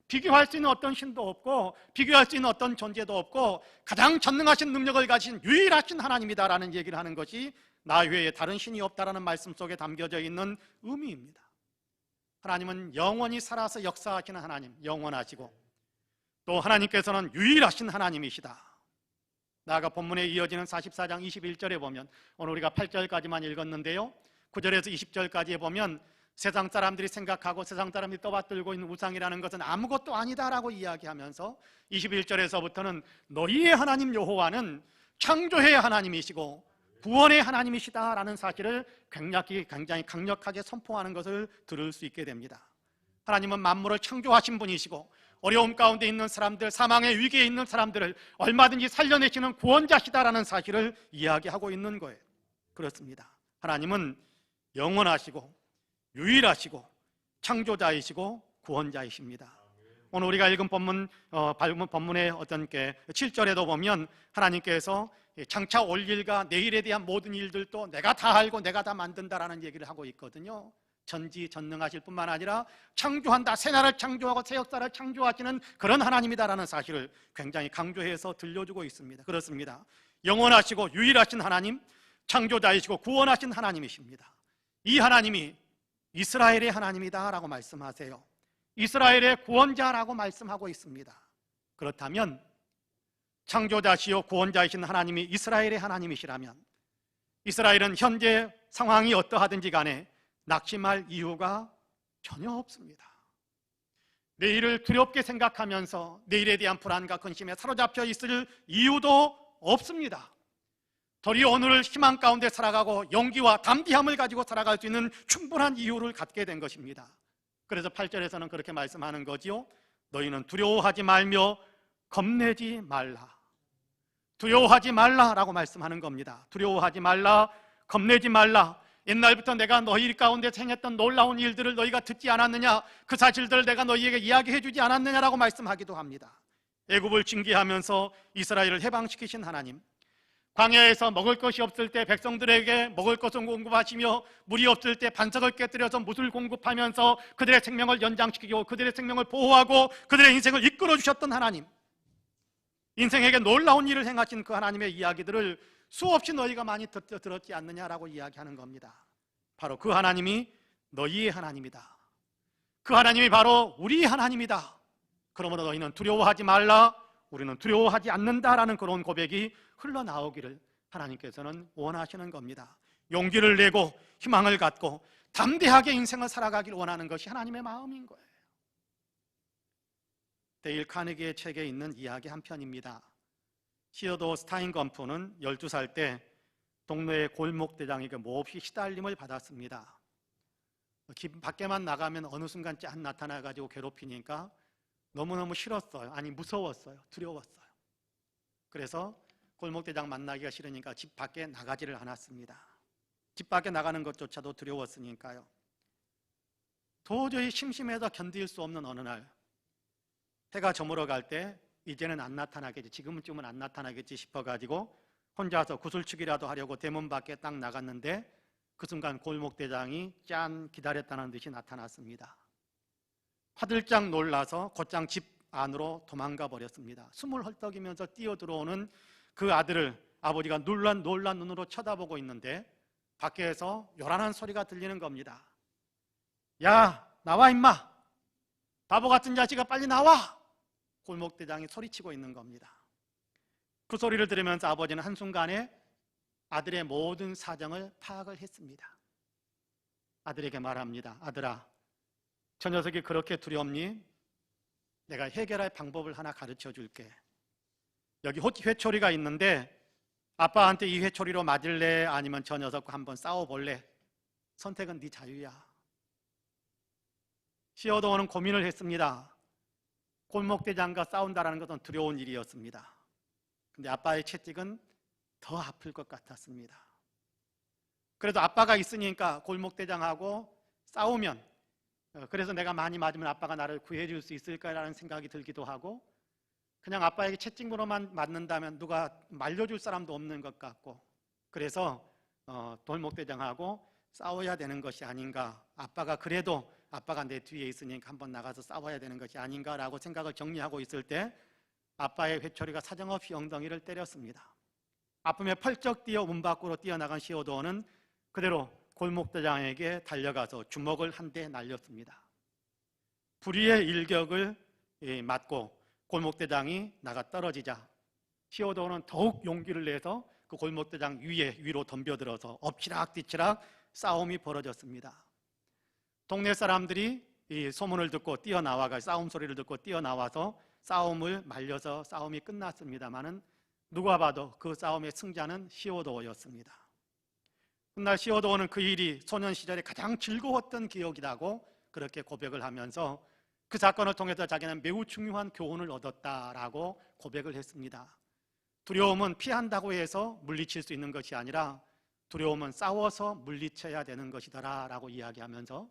비교할 수 있는 어떤 신도 없고 비교할 수 있는 어떤 존재도 없고 가장 전능하신 능력을 가진 유일하신 하나님이다라는 얘기를 하는 것이 나 외에 다른 신이 없다라는 말씀 속에 담겨져 있는 의미입니다. 하나님은 영원히 살아서 역사하시는 하나님, 영원하시고 또 하나님께서는 유일하신 하나님이시다. 나아가 본문에 이어지는 44장 21절에 보면, 오늘 우리가 8절까지만 읽었는데요, 9절에서 20절까지에 보면 세상 사람들이 생각하고 세상 사람들이 떠받들고 있는 우상이라는 것은 아무것도 아니다라고 이야기하면서 21절에서부터는 너희의 하나님 여호와는 창조의 하나님이시고 구원의 하나님이시다라는 사실을 굉장히 강력하게 선포하는 것을 들을 수 있게 됩니다. 하나님은 만물을 창조하신 분이시고 어려움 가운데 있는 사람들, 사망의 위기에 있는 사람들을 얼마든지 살려내시는 구원자시다라는 사실을 이야기하고 있는 거예요. 그렇습니다. 하나님은 영원하시고 유일하시고 창조자이시고 구원자이십니다. 오늘 우리가 읽은 본문의 어떤 7절에도 보면 하나님께서 장차 올 일과 내일에 대한 모든 일들도 내가 다 알고 내가 다 만든다라는 얘기를 하고 있거든요. 전지전능하실 뿐만 아니라 창조한다, 새 나라를 창조하고 새 역사를 창조하시는 그런 하나님이다라는 사실을 굉장히 강조해서 들려주고 있습니다. 그렇습니다. 영원하시고 유일하신 하나님, 창조자이시고 구원하신 하나님이십니다. 이 하나님이 이스라엘의 하나님이다라고 말씀하세요. 이스라엘의 구원자라고 말씀하고 있습니다. 그렇다면 창조자시요 구원자이신 하나님이 이스라엘의 하나님이시라면 이스라엘은 현재 상황이 어떠하든지 간에 낙심할 이유가 전혀 없습니다. 내일을 두렵게 생각하면서 내일에 대한 불안과 근심에 사로잡혀 있을 이유도 없습니다. 도리어 오늘을 희망 가운데 살아가고 용기와 담대함을 가지고 살아갈 수 있는 충분한 이유를 갖게 된 것입니다. 그래서 8절에서는 그렇게 말씀하는 거지요. 너희는 두려워하지 말며 겁내지 말라. 두려워하지 말라라고 말씀하는 겁니다. 두려워하지 말라, 겁내지 말라. 옛날부터 내가 너희 가운데 행했던 놀라운 일들을 너희가 듣지 않았느냐, 그 사실들을 내가 너희에게 이야기해 주지 않았느냐라고 말씀하기도 합니다. 애굽을 징계하면서 이스라엘을 해방시키신 하나님, 광야에서 먹을 것이 없을 때 백성들에게 먹을 것을 공급하시며 물이 없을 때 반석을 깨뜨려서 물을 공급하면서 그들의 생명을 연장시키고 그들의 생명을 보호하고 그들의 인생을 이끌어 주셨던 하나님, 인생에게 놀라운 일을 행하신 그 하나님의 이야기들을 수없이 너희가 많이 들었지 않느냐라고 이야기하는 겁니다. 바로 그 하나님이 너희의 하나님이다. 그 하나님이 바로 우리 하나님이다. 그러므로 너희는 두려워하지 말라, 우리는 두려워하지 않는다라는 그런 고백이 흘러나오기를 하나님께서는 원하시는 겁니다. 용기를 내고 희망을 갖고 담대하게 인생을 살아가길 원하는 것이 하나님의 마음인 거예요. 데일 카네기의 책에 있는 이야기 한 편입니다. 시어도 스타인검프는 12살 때 동네의 골목대장에게 몹시 시달림을 받았습니다. 집 밖에만 나가면 어느 순간 짠 나타나가지고 괴롭히니까 너무너무 싫었어요. 아니 무서웠어요. 두려웠어요. 그래서 골목대장 만나기가 싫으니까 집 밖에 나가지를 않았습니다. 집 밖에 나가는 것조차도 두려웠으니까요. 도저히 심심해서 견딜 수 없는 어느 날 해가 저물어 갈 때 이제는 안 나타나겠지, 지금쯤은 안 나타나겠지 싶어가지고 혼자서 구슬치기라도 하려고 대문 밖에 딱 나갔는데 그 순간 골목대장이 짠 기다렸다는 듯이 나타났습니다. 화들짝 놀라서 곧장 집 안으로 도망가 버렸습니다. 숨을 헐떡이면서 뛰어들어오는 그 아들을 아버지가 놀란 눈으로 쳐다보고 있는데 밖에서 요란한 소리가 들리는 겁니다. 야, 나와 임마! 바보 같은 자식아 빨리 나와! 골목대장이 소리치고 있는 겁니다. 그 소리를 들으면서 아버지는 한순간에 아들의 모든 사정을 파악을 했습니다. 아들에게 말합니다. 아들아, 저 녀석이 그렇게 두렵니? 내가 해결할 방법을 하나 가르쳐 줄게. 여기 회초리가 있는데 아빠한테 이 회초리로 맞을래? 아니면 저 녀석과 한번 싸워볼래? 선택은 네 자유야. 시어도어는 고민을 했습니다. 골목대장과 싸운다는 것은 두려운 일이었습니다. 근데 아빠의 채찍은 더 아플 것 같았습니다. 그래도 아빠가 있으니까 골목대장하고 싸우면, 그래서 내가 많이 맞으면 아빠가 나를 구해줄 수 있을까라는 생각이 들기도 하고, 그냥 아빠에게 채찍으로만 맞는다면 누가 말려줄 사람도 없는 것 같고, 그래서 골목대장하고 싸워야 되는 것이 아닌가, 아빠가 그래도 아빠가 내 뒤에 있으니까 한번 나가서 싸워야 되는 것이 아닌가라고 생각을 정리하고 있을 때 아빠의 회초리가 사정없이 엉덩이를 때렸습니다. 아픔에 펄쩍 뛰어 문 밖으로 뛰어나간 시어도어는 그대로 골목대장에게 달려가서 주먹을 한 대 날렸습니다. 불의의 일격을 맞고 골목대장이 나가 떨어지자 시어도어는 더욱 용기를 내서 그 골목대장 위로 덤벼들어서 엎치락뒤치락 싸움이 벌어졌습니다. 동네 사람들이 이 소문을 듣고 뛰어나와가 싸움 소리를 듣고 뛰어나와서 싸움을 말려서 싸움이 끝났습니다마는 누가 봐도 그 싸움의 승자는 시어도어였습니다. 훗날 시어도어는 그 일이 소년 시절에 가장 즐거웠던 기억이라고 그렇게 고백을 하면서 그 사건을 통해서 자기는 매우 중요한 교훈을 얻었다라고 고백을 했습니다. 두려움은 피한다고 해서 물리칠 수 있는 것이 아니라 두려움은 싸워서 물리쳐야 되는 것이더라라고 이야기하면서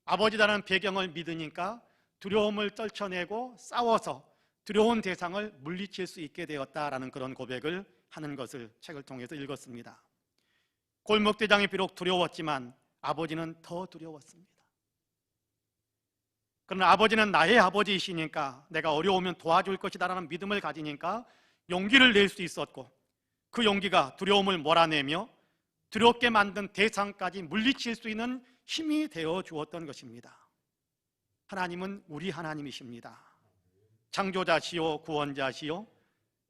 아버지라는 배경을 믿으니까 두려움을 떨쳐내고 싸워서 두려운 대상을 물리칠 수 있게 되었다라는 그런 고백을 하는 것을 책을 통해서 읽었습니다. 골목대장이 비록 두려웠지만 아버지는 더 두려웠습니다. 그러나 아버지는 나의 아버지이시니까 내가 어려우면 도와줄 것이다라는 믿음을 가지니까 용기를 낼 수 있었고, 그 용기가 두려움을 몰아내며 두렵게 만든 대상까지 물리칠 수 있는 힘이 되어 주었던 것입니다. 하나님은 우리 하나님이십니다. 창조자시요 구원자시요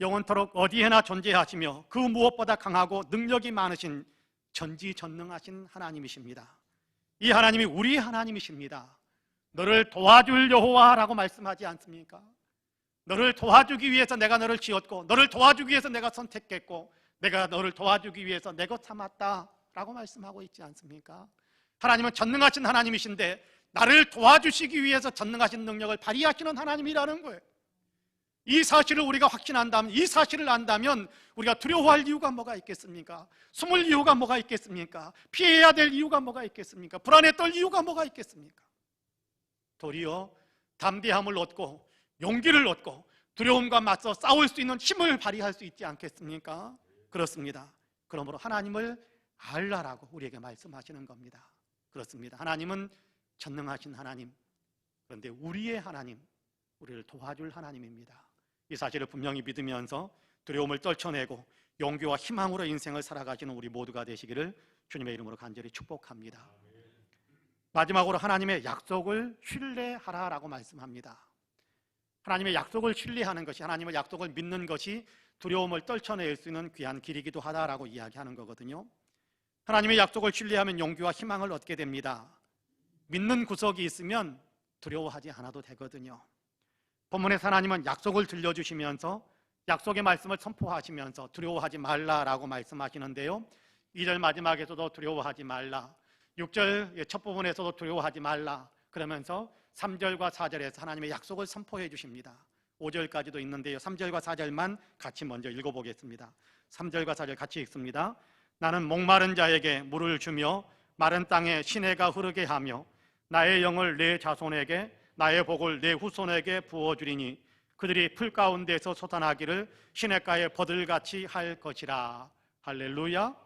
영원토록 어디에나 존재하시며 그 무엇보다 강하고 능력이 많으신 전지전능하신 하나님이십니다. 이 하나님이 우리 하나님이십니다. 너를 도와줄 여호와라고 말씀하지 않습니까? 너를 도와주기 위해서 내가 너를 지었고, 너를 도와주기 위해서 내가 선택했고, 내가 너를 도와주기 위해서 내 것 삼았다라고 말씀하고 있지 않습니까? 하나님은 전능하신 하나님이신데 나를 도와주시기 위해서 전능하신 능력을 발휘하시는 하나님이라는 거예요. 이 사실을 우리가 확신한다면, 이 사실을 안다면 우리가 두려워할 이유가 뭐가 있겠습니까? 숨을 이유가 뭐가 있겠습니까? 피해야 될 이유가 뭐가 있겠습니까? 불안에 떨 이유가 뭐가 있겠습니까? 도리어 담대함을 얻고 용기를 얻고 두려움과 맞서 싸울 수 있는 힘을 발휘할 수 있지 않겠습니까? 그렇습니다. 그러므로 하나님을 알라라고 우리에게 말씀하시는 겁니다. 그렇습니다. 하나님은 전능하신 하나님, 그런데 우리의 하나님, 우리를 도와줄 하나님입니다. 이 사실을 분명히 믿으면서 두려움을 떨쳐내고 용기와 희망으로 인생을 살아가시는 우리 모두가 되시기를 주님의 이름으로 간절히 축복합니다. 마지막으로 하나님의 약속을 신뢰하라라고 말씀합니다. 하나님의 약속을 신뢰하는 것이, 하나님의 약속을 믿는 것이 두려움을 떨쳐낼 수 있는 귀한 길이기도 하다라고 이야기하는 거거든요. 하나님의 약속을 신뢰하면 용기와 희망을 얻게 됩니다. 믿는 구석이 있으면 두려워하지 않아도 되거든요. 본문에서 하나님은 약속을 들려주시면서 약속의 말씀을 선포하시면서 두려워하지 말라라고 말씀하시는데요, 2절 마지막에서도 두려워하지 말라, 6절 첫 부분에서도 두려워하지 말라 그러면서 3절과 4절에서 하나님의 약속을 선포해 주십니다. 5절까지도 있는데요, 3절과 4절만 같이 먼저 읽어보겠습니다. 3절과 4절 같이 읽습니다. 나는 목마른 자에게 물을 주며 마른 땅에 시내가 흐르게 하며 나의 영을 내 자손에게 나의 복을 내 후손에게 부어주리니 그들이 풀 가운데서 솟아나기를 시냇가에 버들같이 할 것이라. 할렐루야.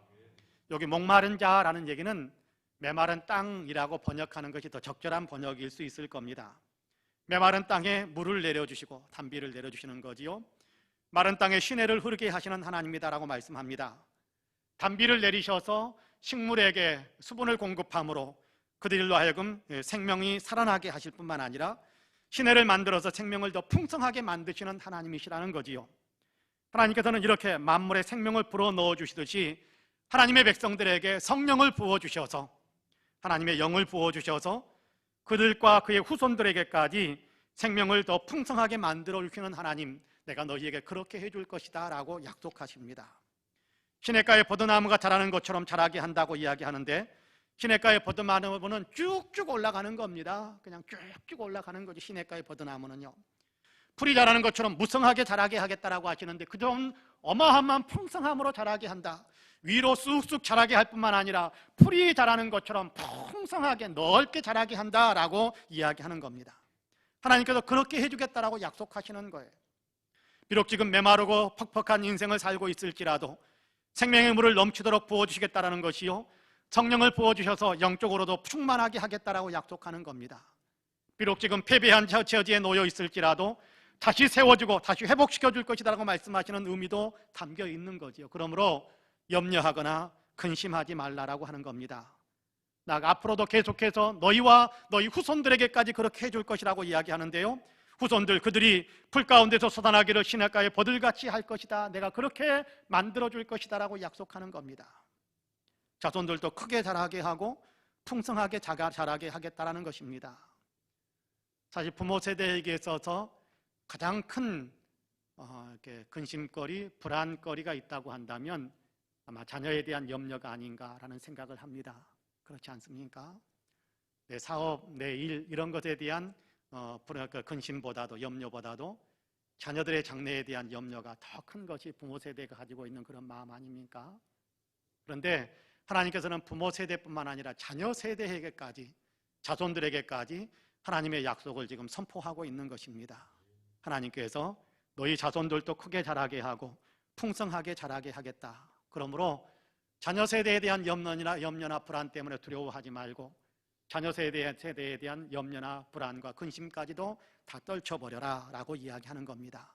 여기 목마른 자라는 얘기는 메마른 땅이라고 번역하는 것이 더 적절한 번역일 수 있을 겁니다. 메마른 땅에 물을 내려주시고 단비를 내려주시는 거지요. 마른 땅에 시내를 흐르게 하시는 하나님이다라고 말씀합니다. 단비를 내리셔서 식물에게 수분을 공급함으로 그들로 하여금 생명이 살아나게 하실 뿐만 아니라 시내를 만들어서 생명을 더 풍성하게 만드시는 하나님이시라는 거지요. 하나님께서는 이렇게 만물에 생명을 불어넣어 주시듯이 하나님의 백성들에게 성령을 부어주셔서 하나님의 영을 부어주셔서 그들과 그의 후손들에게까지 생명을 더 풍성하게 만들어 주시는 하나님, 내가 너희에게 그렇게 해줄 것이다 라고 약속하십니다. 시냇가에 버드나무가 자라는 것처럼 자라게 한다고 이야기하는데, 시냇가의 버드나무는 쭉쭉 올라가는 겁니다. 그냥 쭉쭉 올라가는 거지. 시냇가의 버드나무는요, 풀이 자라는 것처럼 무성하게 자라게 하겠다라고 하시는데, 그런 어마어마한 풍성함으로 자라게 한다. 위로 쑥쑥 자라게 할 뿐만 아니라 풀이 자라는 것처럼 풍성하게 넓게 자라게 한다라고 이야기하는 겁니다. 하나님께서 그렇게 해주겠다라고 약속하시는 거예요. 비록 지금 메마르고 퍽퍽한 인생을 살고 있을지라도 생명의 물을 넘치도록 부어주시겠다라는 것이요, 성령을 부어주셔서 영적으로도 충만하게 하겠다라고 약속하는 겁니다. 비록 지금 패배한 처지에 놓여 있을지라도 다시 세워주고 다시 회복시켜 줄 것이다라고 말씀하시는 의미도 담겨 있는 거지요. 그러므로 염려하거나 근심하지 말라라고 하는 겁니다. 나 앞으로도 계속해서 너희와 너희 후손들에게까지 그렇게 해줄 것이라고 이야기하는데요, 후손들 그들이 풀 가운데서 솟아나기를 시냇가에 버들같이 할 것이다, 내가 그렇게 만들어줄 것이다 라고 약속하는 겁니다. 자손들도 크게 자라게 하고 풍성하게 자라게 하겠다라는 것입니다. 사실 부모 세대에게 있어서 가장 큰 근심거리, 불안거리가 있다고 한다면 아마 자녀에 대한 염려가 아닌가라는 생각을 합니다. 그렇지 않습니까? 내 사업, 내 일 이런 것에 대한 근심보다도, 염려보다도 자녀들의 장래에 대한 염려가 더 큰 것이 부모 세대가 가지고 있는 그런 마음 아닙니까? 그런데 하나님께서는 부모 세대뿐만 아니라 자녀 세대에게까지, 자손들에게까지 하나님의 약속을 지금 선포하고 있는 것입니다. 하나님께서 너희 자손들도 크게 자라게 하고 풍성하게 자라게 하겠다. 그러므로 자녀 세대에 대한 염려나 불안 때문에 두려워하지 말고 자녀 세대에 대한 염려나 불안과 근심까지도 다 떨쳐버려라 라고 이야기하는 겁니다.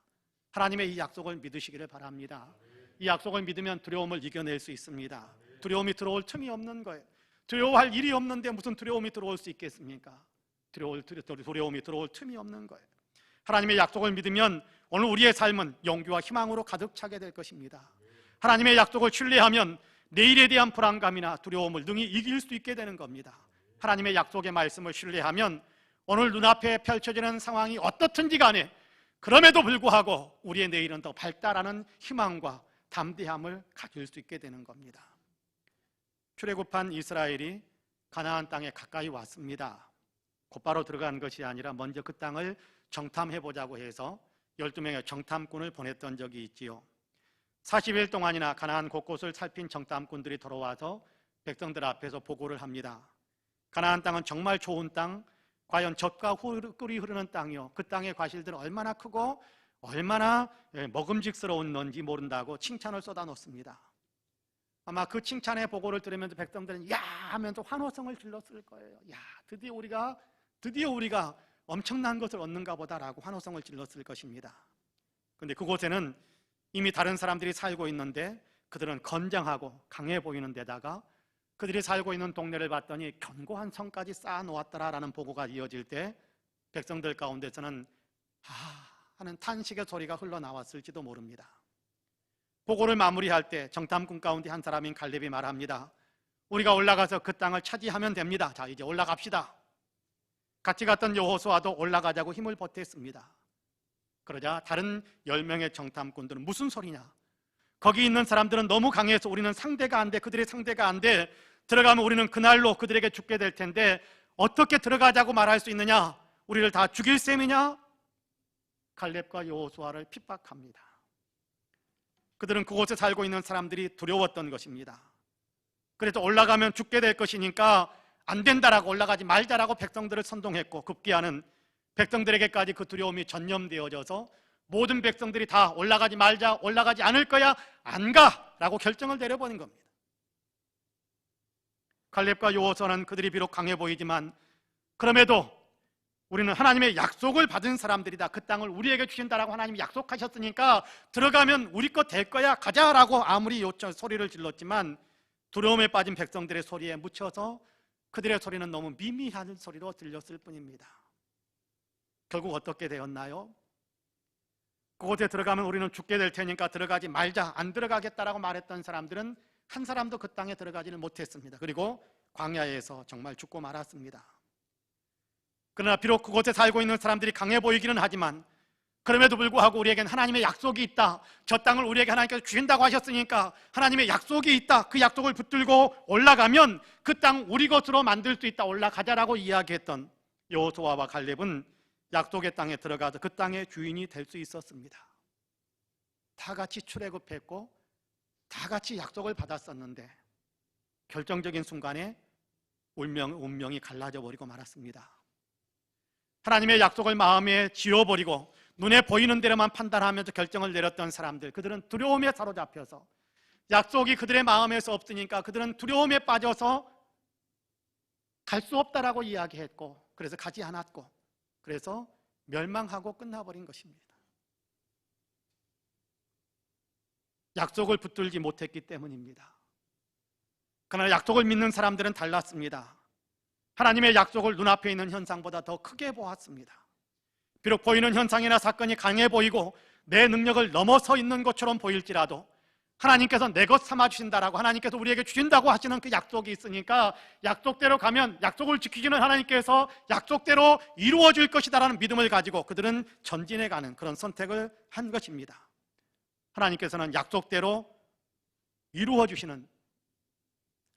하나님의 이 약속을 믿으시기를 바랍니다. 이 약속을 믿으면 두려움을 이겨낼 수 있습니다. 두려움이 들어올 틈이 없는 거예요. 두려워할 일이 없는데 무슨 두려움이 들어올 수 있겠습니까? 두려움이 들어올 틈이 없는 거예요. 하나님의 약속을 믿으면 오늘 우리의 삶은 용기와 희망으로 가득 차게 될 것입니다. 하나님의 약속을 신뢰하면 내일에 대한 불안감이나 두려움을 능히 이길 수 있게 되는 겁니다. 하나님의 약속의 말씀을 신뢰하면 오늘 눈앞에 펼쳐지는 상황이 어떻든지 간에 그럼에도 불구하고 우리의 내일은 더 밝다라는 희망과 담대함을 가질 수 있게 되는 겁니다. 출애굽한 이스라엘이 가나안 땅에 가까이 왔습니다. 곧바로 들어간 것이 아니라 먼저 그 땅을 정탐해보자고 해서 12명의 정탐꾼을 보냈던 적이 있지요. 40일 동안이나 가나안 곳곳을 살핀 정탐꾼들이 돌아와서 백성들 앞에서 보고를 합니다. 가나안 땅은 정말 좋은 땅, 과연 젖과 꿀이 흐르는 땅이요, 그 땅의 과실들은 얼마나 크고 얼마나 먹음직스러운 건지 모른다고 칭찬을 쏟아놓습니다. 아마 그 칭찬의 보고를 들으면서 백성들은 야 하면서 환호성을 질렀을 거예요. 야, 드디어 우리가 엄청난 것을 얻는가 보다라고 환호성을 질렀을 것입니다. 그런데 그곳에는 이미 다른 사람들이 살고 있는데 그들은 건장하고 강해 보이는 데다가 그들이 살고 있는 동네를 봤더니 견고한 성까지 쌓아놓았더라라는 보고가 이어질 때 백성들 가운데서는 하는 탄식의 소리가 흘러나왔을지도 모릅니다. 보고를 마무리할 때 정탐꾼 가운데 한 사람인 갈렙이 말합니다. 우리가 올라가서 그 땅을 차지하면 됩니다. 자, 이제 올라갑시다. 같이 갔던 여호수아도 올라가자고 힘을 보탰습니다. 그러자 다른 10명의 정탐꾼들은 무슨 소리냐? 거기 있는 사람들은 너무 강해서 우리는 상대가 안 돼. 그들의 상대가 안 돼. 들어가면 우리는 그날로 그들에게 죽게 될 텐데 어떻게 들어가자고 말할 수 있느냐? 우리를 다 죽일 셈이냐? 갈렙과 여호수아를 핍박합니다. 그들은 그곳에 살고 있는 사람들이 두려웠던 것입니다. 그래서 올라가면 죽게 될 것이니까 안 된다라고, 올라가지 말자라고 백성들을 선동했고, 급기야는 백성들에게까지 그 두려움이 전염되어져서 모든 백성들이 다 올라가지 말자, 올라가지 않을 거야, 안 가라고 결정을 내려버린 겁니다. 갈렙과 여호수아는 그들이 비록 강해 보이지만 그럼에도 우리는 하나님의 약속을 받은 사람들이다. 그 땅을 우리에게 주신다라고 하나님이 약속하셨으니까 들어가면 우리 것 될 거야, 가자라고 아무리 소리를 질렀지만 두려움에 빠진 백성들의 소리에 묻혀서 그들의 소리는 너무 미미한 소리로 들렸을 뿐입니다. 결국 어떻게 되었나요? 그곳에 들어가면 우리는 죽게 될 테니까 들어가지 말자, 안 들어가겠다라고 말했던 사람들은 한 사람도 그 땅에 들어가지는 못했습니다. 그리고 광야에서 정말 죽고 말았습니다. 그러나 비록 그곳에 살고 있는 사람들이 강해 보이기는 하지만 그럼에도 불구하고 우리에겐 하나님의 약속이 있다. 저 땅을 우리에게 하나님께서 주신다고 하셨으니까 하나님의 약속이 있다. 그 약속을 붙들고 올라가면 그 땅 우리 것으로 만들 수 있다. 올라가자라고 이야기했던 여호수아와 갈렙은 약속의 땅에 들어가서 그 땅의 주인이 될 수 있었습니다. 다 같이 출애굽했고 다 같이 약속을 받았었는데 결정적인 순간에 운명이 갈라져 버리고 말았습니다. 하나님의 약속을 마음에 지워버리고 눈에 보이는 대로만 판단하면서 결정을 내렸던 사람들, 그들은 두려움에 사로잡혀서 약속이 그들의 마음에서 없으니까 그들은 두려움에 빠져서 갈 수 없다라고 이야기했고, 그래서 가지 않았고, 그래서 멸망하고 끝나버린 것입니다. 약속을 붙들지 못했기 때문입니다. 그러나 약속을 믿는 사람들은 달랐습니다. 하나님의 약속을 눈앞에 있는 현상보다 더 크게 보았습니다. 비록 보이는 현상이나 사건이 강해 보이고 내 능력을 넘어서 있는 것처럼 보일지라도 하나님께서 내 것 삼아주신다라고, 하나님께서 우리에게 주신다고 하시는 그 약속이 있으니까 약속대로 가면 약속을 지키시는 하나님께서 약속대로 이루어질 것이다라는 믿음을 가지고 그들은 전진해 가는 그런 선택을 한 것입니다. 하나님께서는 약속대로 이루어주시는,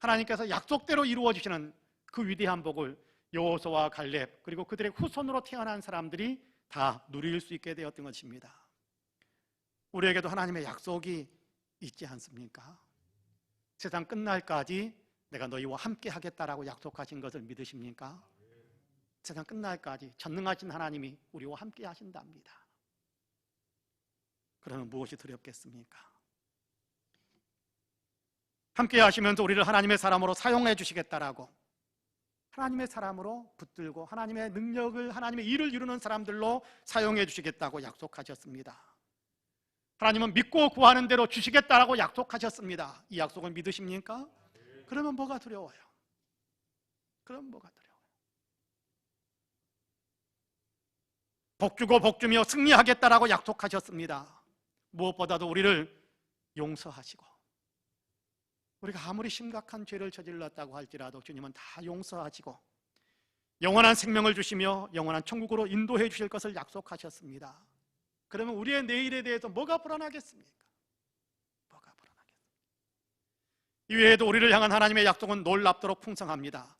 하나님께서 약속대로 이루어주시는 그 위대한 복을 여호수아와 갈렙 그리고 그들의 후손으로 태어난 사람들이 다 누릴 수 있게 되었던 것입니다. 우리에게도 하나님의 약속이 있지 않습니까? 세상 끝날까지 내가 너희와 함께 하겠다라고 약속하신 것을 믿으십니까? 세상 끝날까지 전능하신 하나님이 우리와 함께 하신답니다. 그러면 무엇이 두렵겠습니까? 함께 하시면서 우리를 하나님의 사람으로 사용해 주시겠다라고, 하나님의 사람으로 붙들고 하나님의 능력을, 하나님의 일을 이루는 사람들로 사용해 주시겠다고 약속하셨습니다. 하나님은 믿고 구하는 대로 주시겠다라고 약속하셨습니다. 이 약속을 믿으십니까? 그러면 뭐가 두려워요? 그럼 뭐가 두려워요? 복주고 복주며 승리하겠다라고 약속하셨습니다. 무엇보다도 우리를 용서하시고, 우리가 아무리 심각한 죄를 저질렀다고 할지라도 주님은 다 용서하시고 영원한 생명을 주시며 영원한 천국으로 인도해 주실 것을 약속하셨습니다. 그러면 우리의 내일에 대해서 뭐가 불안하겠습니까? 뭐가 불안하겠습니까? 이외에도 우리를 향한 하나님의 약속은 놀랍도록 풍성합니다.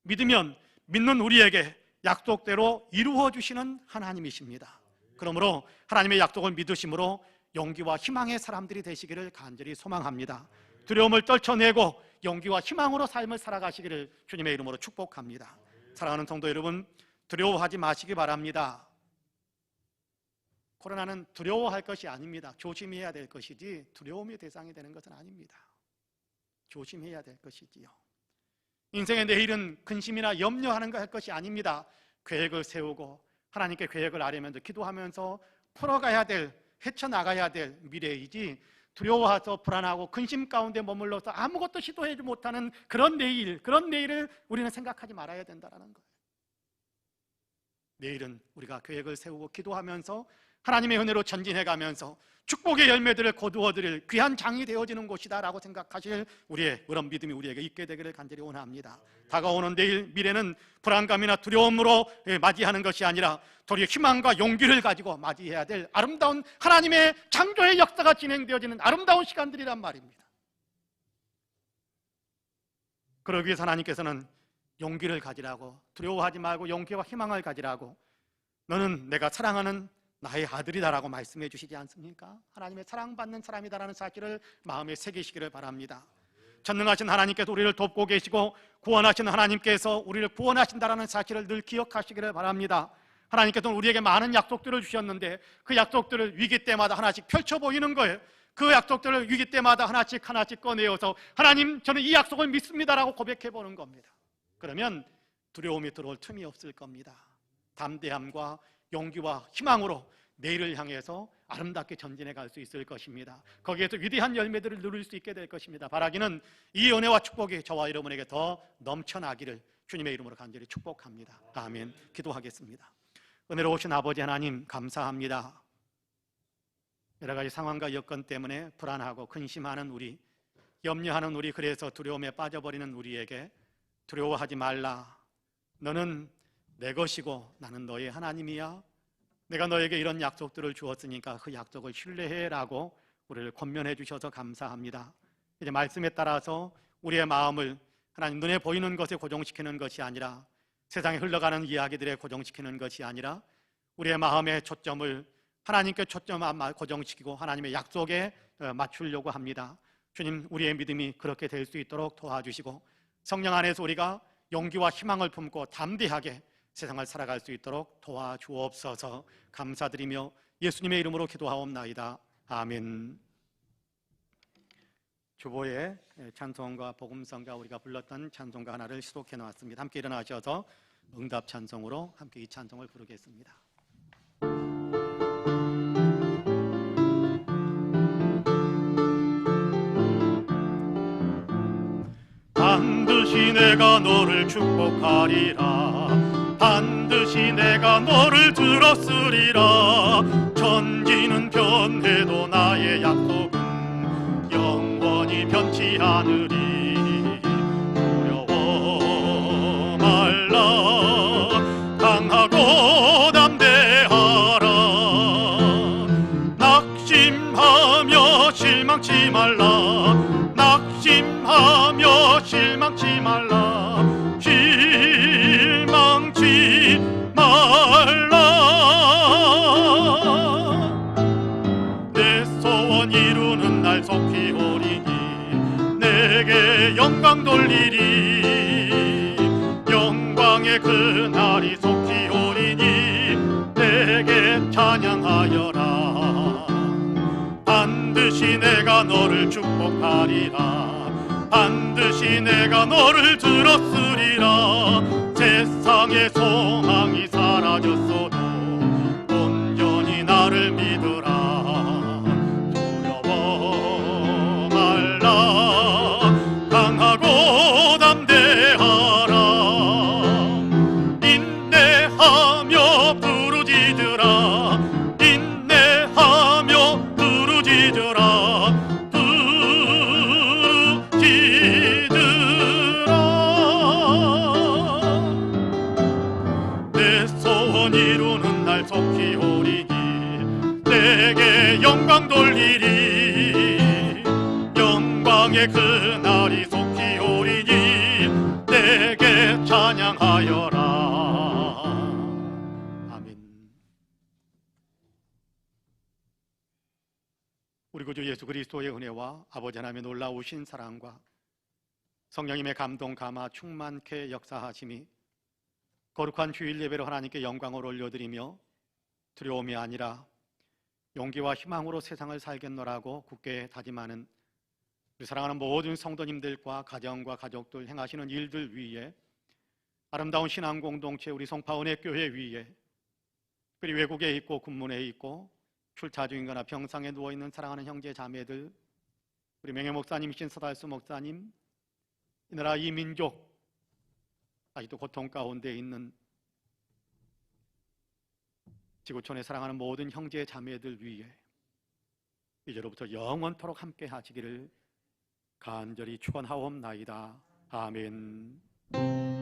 믿으면 믿는 우리에게 약속대로 이루어 주시는 하나님이십니다. 그러므로 하나님의 약속을 믿으심으로 용기와 희망의 사람들이 되시기를 간절히 소망합니다. 두려움을 떨쳐내고 용기와 희망으로 삶을 살아가시기를 주님의 이름으로 축복합니다. 사랑하는 성도 여러분, 두려워하지 마시기 바랍니다. 코로나는 두려워할 것이 아닙니다. 조심해야 될 것이지 두려움의 대상이 되는 것은 아닙니다. 조심해야 될 것이지요. 인생의 내일은 근심이나 염려하는 것이 아닙니다. 계획을 세우고 하나님께 계획을 아뢰면서 기도하면서 풀어가야 될, 헤쳐나가야 될 미래이지 두려워해서 불안하고 근심 가운데 머물러서 아무것도 시도하지 못하는 그런 내일을 우리는 생각하지 말아야 된다는 거예요. 내일은 우리가 계획을 세우고 기도하면서 하나님의 은혜로 전진해가면서 축복의 열매들을 거두어드릴 귀한 장이 되어지는 곳이다라고 생각하실 우리의 그런 믿음이 우리에게 있게 되기를 간절히 원합니다. 다가오는 내일 미래는 불안감이나 두려움으로 맞이하는 것이 아니라 도리어 희망과 용기를 가지고 맞이해야 될 아름다운 하나님의 창조의 역사가 진행되어지는 아름다운 시간들이란 말입니다. 그러기 위해서 하나님께서는 용기를 가지라고, 두려워하지 말고 용기와 희망을 가지라고, 너는 내가 사랑하는 나의 아들이다라고 말씀해 주시지 않습니까? 하나님의 사랑받는 사람이다라는 사실을 마음에 새기시기를 바랍니다. 전능하신 하나님께서 우리를 돕고 계시고 구원하신 하나님께서 우리를 구원하신다라는 사실을 늘 기억하시기를 바랍니다. 하나님께서는 우리에게 많은 약속들을 주셨는데 그 약속들을 위기 때마다 하나씩 펼쳐 보이는 거예요. 그 약속들을 위기 때마다 하나씩 꺼내어서 하나님, 저는 이 약속을 믿습니다라고 고백해 보는 겁니다. 그러면 두려움이 들어올 틈이 없을 겁니다. 담대함과 용기와 희망으로 내일을 향해서 아름답게 전진해 갈 수 있을 것입니다. 거기에서 위대한 열매들을 누릴 수 있게 될 것입니다. 바라기는 이 은혜와 축복이 저와 여러분에게 더 넘쳐나기를 주님의 이름으로 간절히 축복합니다. 아멘. 기도하겠습니다. 은혜로우신 아버지 하나님, 감사합니다. 여러 가지 상황과 여건 때문에 불안하고 근심하는 우리, 염려하는 우리, 그래서 두려움에 빠져버리는 우리에게 두려워하지 말라, 너는 내 것이고 나는 너의 하나님이야, 내가 너에게 이런 약속들을 주었으니까 그 약속을 신뢰해라고 우리를 권면해 주셔서 감사합니다. 이제 말씀에 따라서 우리의 마음을 하나님 눈에 보이는 것에 고정시키는 것이 아니라, 세상에 흘러가는 이야기들에 고정시키는 것이 아니라 우리의 마음의 초점을 하나님께 고정시키고 하나님의 약속에 맞추려고 합니다. 주님, 우리의 믿음이 그렇게 될 수 있도록 도와주시고 성령 안에서 우리가 용기와 희망을 품고 담대하게 세상을 살아갈 수 있도록 도와주옵소서. 감사드리며 예수님의 이름으로 기도하옵나이다. 아멘. 주보의 찬송과 복음성가 우리가 불렀던 찬송가 하나를 시독해 놓았습니다. 함께 일어나셔서 응답 찬송으로 함께 이 찬송을 부르겠습니다. 반드시 내가 너를 축복하리라, 반드시 내가 너를 들었으리라, 천지는 변해도 나의 약속은 영원히 변치 않으리. 두려워 말라, 강하고 담대하라, 낙심하며 실망치 말라, 낙심하며 실망치 말라, 실망치 말라. 내 소원 이루는 날 속히 오리니 내게 영광 돌리리, 영광의 그날이 속히 오리니 내게 찬양하여라. 반드시 내가 너를 축복하리라, 반드시 내가 너를 들었으리라, 세상의 소망이 사라졌어도 온전히 나를 믿으라. 두려워 말라, 강하고 담대하라, 인내하며 부르짖으라, 인내하며 부르짖으라, 내 소원 이루는 날 속히 오리니 내게 영광 돌리리, 영광의 그날이 속히 오리니 내게 찬양하여라. 아멘. 우리 구주 예수 그리스도의 은혜와 아버지 하나님의 놀라우신 사랑과 성령님의 감동 감화 충만케 역사하심이 거룩한 주일 예배로 하나님께 영광을 올려드리며 두려움이 아니라 용기와 희망으로 세상을 살겠노라고 굳게 다짐하는 우리 사랑하는 모든 성도님들과 가정과 가족들 행하시는 일들 위에, 아름다운 신앙 공동체 우리 송파은혜교회 위에, 그리고 외국에 있고 군문에 있고 출타 중이거나 병상에 누워있는 사랑하는 형제 자매들, 우리 명예 목사님이신 서달수 목사님, 이 나라 이 민족 아직도 고통 가운데 있는 지구촌에 사랑하는 모든 형제 자매들 위해 이제로부터 영원토록 함께 하시기를 간절히 축원하옵나이다. 아멘.